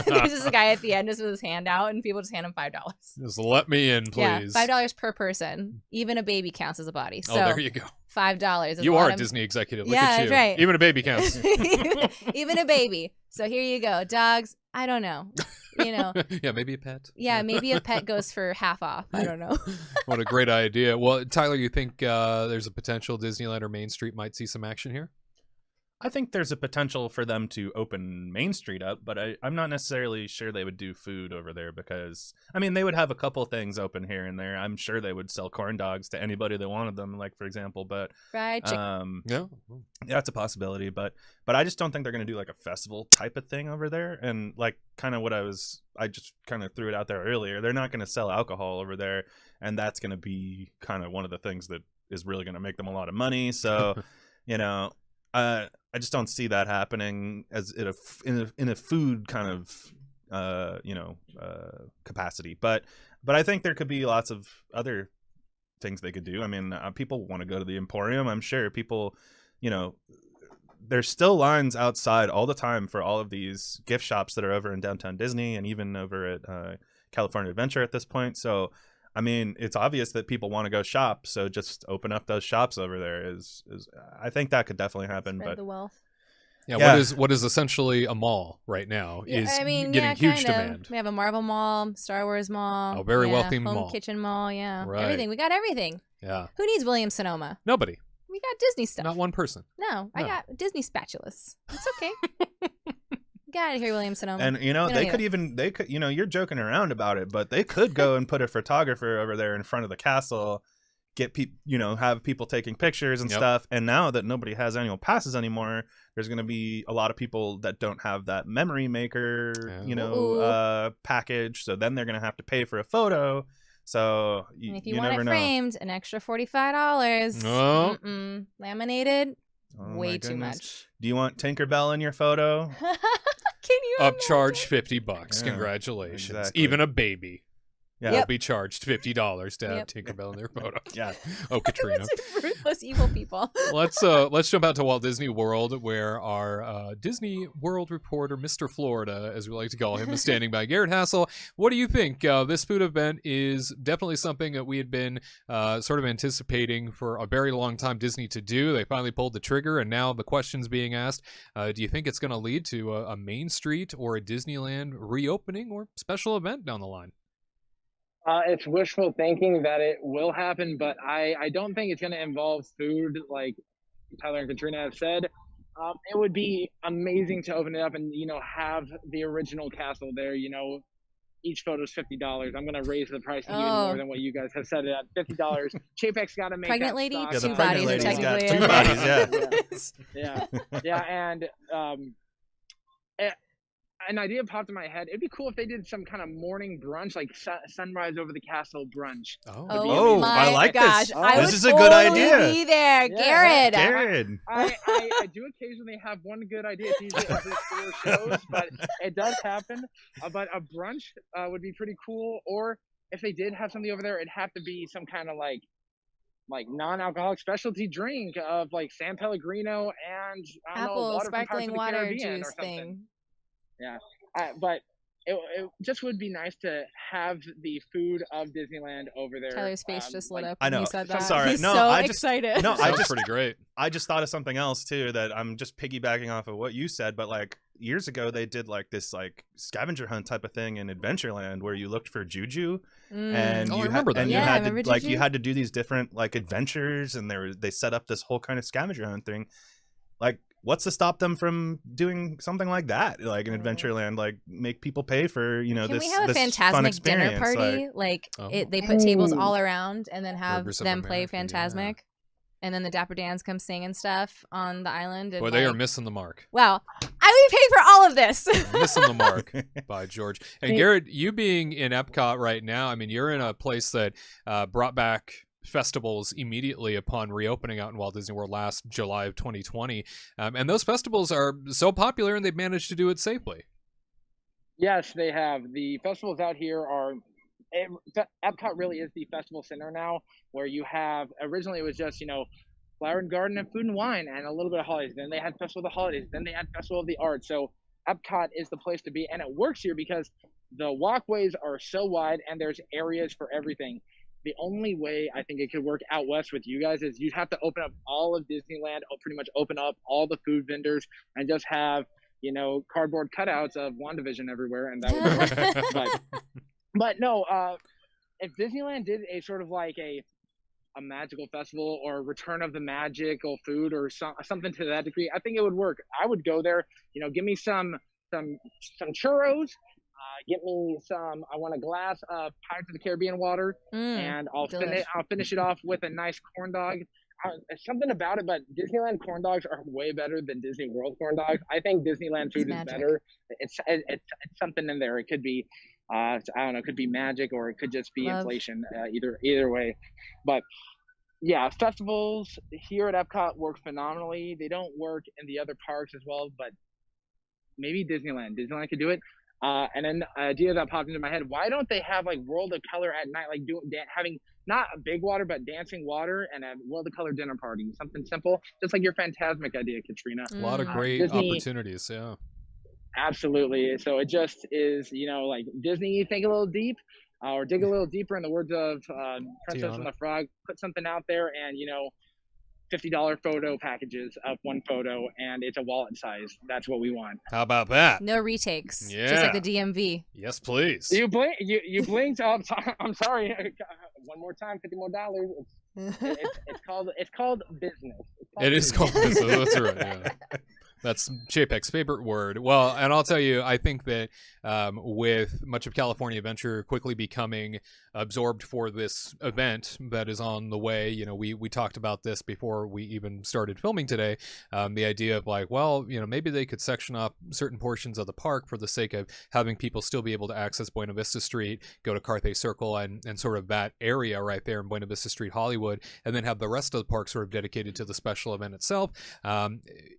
There's just a guy at the end just with his hand out, and people just hand him $5. Just let me in, please. Yeah, $5 per person. Even a baby counts as a body. So there you go. $5 is you are a Disney executive. Look at you. That's right. Even a baby counts. Even a baby. So here you go. Dogs, I don't know. Yeah, maybe a pet. Yeah, maybe a pet goes for half off. I don't know. What a great idea. Well, Tyler, you think there's a potential Disneyland or Main Street might see some action here? I think there's a potential for them to open Main Street up, but I'm not necessarily sure they would do food over there, because, I mean, they would have a couple things open here and there. I'm sure they would sell corn dogs to anybody that wanted them, like, for example, but fried chicken. Yeah, that's a possibility, but I just don't think they're going to do like a festival type of thing over there. And like kind of what I just kind of threw it out there earlier. They're not going to sell alcohol over there, and that's going to be kind of one of the things that is really going to make them a lot of money. So, I just don't see that happening as in a food kind of capacity. But I think there could be lots of other things they could do. I mean, people want to go to the Emporium. I'm sure people, there's still lines outside all the time for all of these gift shops that are over in Downtown Disney and even over at California Adventure at this point. So, I mean, it's obvious that people want to go shop, so just open up those shops over there. Is I think that could definitely happen. Spread the wealth. Yeah, what is essentially a mall right now is getting huge demand. We have a Marvel Mall, Star Wars Mall, a very well-themed home mall, kitchen mall, right. Everything. We got everything. Yeah. Who needs Williams-Sonoma? Nobody. We got Disney stuff. Not one person. No, I got Disney spatulas. It's okay. Get out of here, Williams-Sonoma. And they could you're joking around about it, but they could go and put a photographer over there in front of the castle, get people, have people taking pictures and stuff. And now that nobody has annual passes anymore, there's going to be a lot of people that don't have that memory maker, package. So then they're going to have to pay for a photo. So and if you want it framed, an extra $45. Oh. Laminated, Oh, way too much. Do you want Tinkerbell in your photo? Can you Upcharge imagine? $50. Yeah, Congratulations. exactly. Even a baby Yeah. will be charged $50 to have Tinkerbell in their photo. Yeah. Oh, Katrina. Ruthless evil people. Let's jump out to Walt Disney World, where our Disney World reporter, Mr. Florida, as we like to call him, is standing by. Gared Hassel, what do you think? This food event is definitely something that we had been sort of anticipating for a very long time Disney to do. They finally pulled the trigger, and now the question's being asked. Do you think it's going to lead to a Main Street or a Disneyland reopening or special event down the line? It's wishful thinking that it will happen, but I don't think it's going to involve food like Tyler and Katrina have said. It would be amazing to open it up and, have the original castle there. Each photo is $50. I'm going to raise the price even more than what you guys have said it at $50. Chapek's got to make pregnant that lady, stock. Yeah, the two pregnant bodies lady's got technically. 2 bodies, Yeah, and an idea popped in my head. It'd be cool if they did some kind of morning brunch, like sunrise over the castle brunch. Oh my I like gosh. this. I This would is a good totally idea. be there. Yeah. Gared. I do occasionally have one good idea. It's usually every 4 shows, but it does happen. But a brunch would be pretty cool. Or if they did have something over there, it'd have to be some kind of like non-alcoholic specialty drink of like San Pellegrino and Apple water from Pirates sparkling of the water Caribbean juice or something. thing. Yeah, but it just would be nice to have the food of Disneyland over there. Tyler's face just lit up I when know. he said that. I'm sorry. He's No, so I just- excited. No, Sounds pretty great. I just thought of something else too that I'm just piggybacking off of what you said, but like years ago they did like this like scavenger hunt type of thing in Adventureland where you looked for juju and Oh, I you remember that. and Yeah, you I had to remember like juju. you had to do these different like adventures and they set up this whole kind of scavenger hunt thing. Like what's to stop them from doing something like that? Like in Adventureland, like make people pay for, Can this we have a this fun Phantasmic dinner experience, party? Oh. They put tables all around and then have Burgers of them play America, Phantasmic. And then the Dapper Dans come sing and stuff on the island. And Boy, they are missing the mark. Wow. I would be paying for all of this. Missing the mark by George. And Gared, you being in Epcot right now, I mean, you're in a place that brought back festivals immediately upon reopening out in Walt Disney World last July of 2020. And those festivals are so popular and they've managed to do it safely. Yes, they have. The festivals out here are. Epcot really is the festival center now, where you have originally it was just Flower and Garden and Food and Wine and a little bit of holidays. Then they had Festival of the Holidays. Then they had Festival of the Arts. So Epcot is the place to be, and it works here because the walkways are so wide and there's areas for everything. The only way I think it could work out west with you guys is you'd have to open up all of Disneyland, pretty much open up all the food vendors, and just have cardboard cutouts of WandaVision everywhere, and that would work. But no, if Disneyland did a sort of like a magical festival or Return of the Magical food or something to that degree, I think it would work. I would go there. Give me some churros. Get me some. I want a glass of Pirates of the Caribbean water, and I'll finish it off with a nice corn dog. Something about it, but Disneyland corn dogs are way better than Disney World corn dogs. I think Disneyland food is better. It's something in there. It could be. I don't know, it could be magic or it could just be inflation, either way. But yeah, festivals here at Epcot work phenomenally. They don't work in the other parks as well, but maybe Disneyland could do it. And then an idea that popped into my head, why don't they have like World of Color at night, like having not a big water, but dancing water and a World of Color dinner party, something simple, just like your Phantasmic idea, Katrina. A lot of great opportunities, yeah. Absolutely. So it just is, like Disney, think a little deep, or dig a little deeper, in the words of Princess and the Frog. Put something out there, and $50 photo packages of one photo, and it's a wallet size. That's what we want. How about that? No retakes. Yeah. Just like the DMV. Yes, please. You blinked. Oh, I'm sorry. One more time, $50 more. It's called business. It is called business. That's right. Yeah. That's Chapek's favorite word. Well, and I'll tell you, I think that with much of California Adventure quickly becoming absorbed for this event that is on the way, you know, we talked about this before we even started filming today. The idea of like, well, you know, maybe they could section off certain portions of the park for the sake of having people still be able to access Buena Vista Street, go to Carthay Circle and sort of that area right there in Buena Vista Street, Hollywood, and then have the rest of the park sort of dedicated to the special event itself.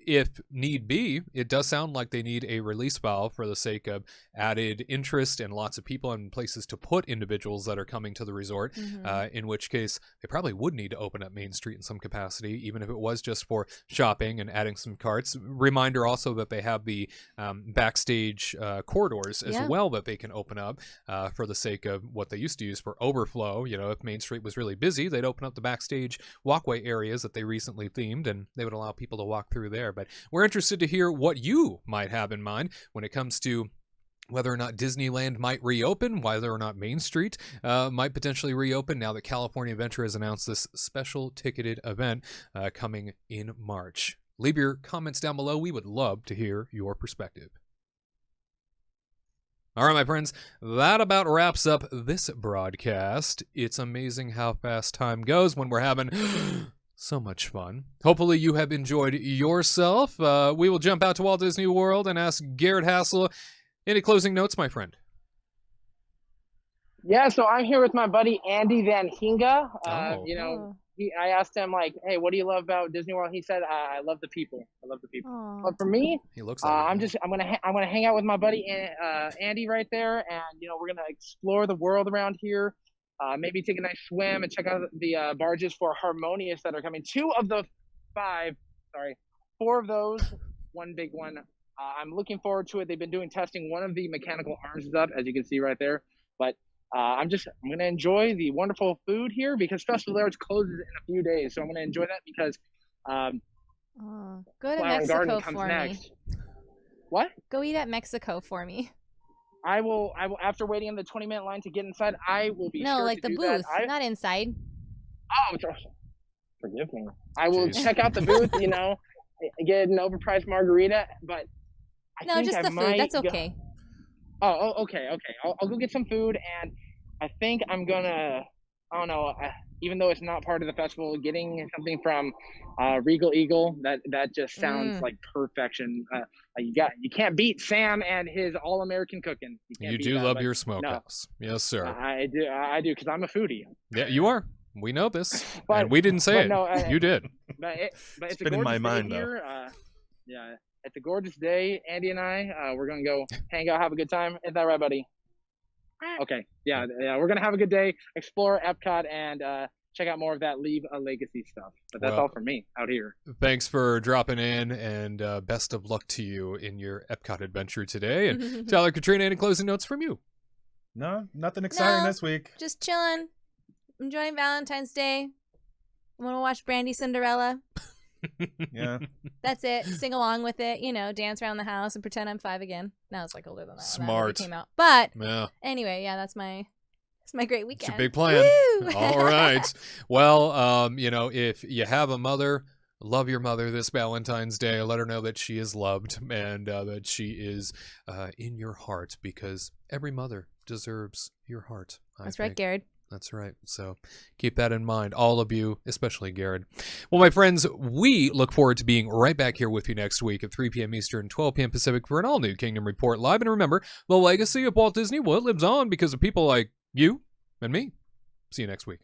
If need be, it does sound like they need a release valve for the sake of added interest and lots of people and places to put individuals that are coming to the resort, in which case they probably would need to open up Main Street in some capacity, even if it was just for shopping and adding some carts. Reminder also that they have the backstage corridors as well that they can open up for the sake of what they used to use for overflow. You know, if Main Street was really busy, they'd open up the backstage walkway areas that they recently themed, and they would allow people to walk through there. But we're interested to hear what you might have in mind when it comes to whether or not Disneyland might reopen, whether or not Main Street might potentially reopen now that California Adventure has announced this special ticketed event coming in March. Leave your comments down below. We would love to hear your perspective. All right, my friends, that about wraps up this broadcast. It's amazing how fast time goes when we're having so much fun. Hopefully you have enjoyed yourself. We will jump out to Walt Disney World and ask Gared Hassel, any closing notes, my friend? Yeah, so I'm here with my buddy Andy Van Hinga. Oh. You know, I asked him like, "Hey, what do you love about Disney World?" He said, "I love the people. I love the people." Aw. But for me, He looks like I'm gonna hang out with my buddy Andy right there, and you know, we're gonna explore the world around here. Maybe take a nice swim and check out the barges for Harmonious that are coming. 4 of those, one big one. I'm looking forward to it. They've been doing testing. One of the mechanical arms is up, as you can see right there. But I'm going to enjoy the wonderful food here because Special Large closes in a few days. So I'm going to enjoy that because go to Flower and Garden Mexico comes for next. me. What? Go eat at Mexico for me. I will, after waiting in the 20-minute line to get inside, I will be No, sure like to the do that. booth, not inside. Oh, forgive me. I will Jeez. check out the booth, you know, get an overpriced margarita, but No, think just I the food. might That's go- okay. Okay. I'll go get some food, and I think I'm gonna, I don't know, even though it's not part of the festival, getting something from Regal Eagle, that just sounds like perfection. You can't beat Sam and his all-American cooking. Can't You beat do that, love but your smokehouse. Yes, sir. I do, because I'm a foodie. Yeah, you are. We know this. But- and we didn't say but it. no, You did. But it's a been in gorgeous my day mind, though. here. Yeah, it's a gorgeous day. Andy and I, we're gonna go hang out, have a good time. Is that right, buddy? Okay. Yeah. We're gonna have a good day, explore Epcot, and check out more of that Leave a Legacy stuff. But that's Well, all from me out here. Thanks for dropping in, and best of luck to you in your Epcot adventure today. And Tyler, Katrina, any closing notes from you? No, nothing exciting No. this week. Just chilling, enjoying Valentine's Day. Want to watch Brandy Cinderella? Yeah. That's it. Sing along with it. You know, dance around the house and pretend I'm 5 again. Now it's like older than that. when that movie Smart. came out. But Yeah. anyway, yeah, that's my great It's weekend. a big plan. Woo! All right. Well, you know, if you have a mother, love your mother this Valentine's Day. Let her know that she is loved and that she is in your heart, because every mother deserves your heart. That's right, Gared. That's right. So keep that in mind, all of you, especially Gared. Well, my friends, we look forward to being right back here with you next week at 3 p.m. Eastern, 12 p.m. Pacific for an all-new Kingdom Report Live. And remember, the legacy of Walt Disney World lives on because of people like you and me. See you next week.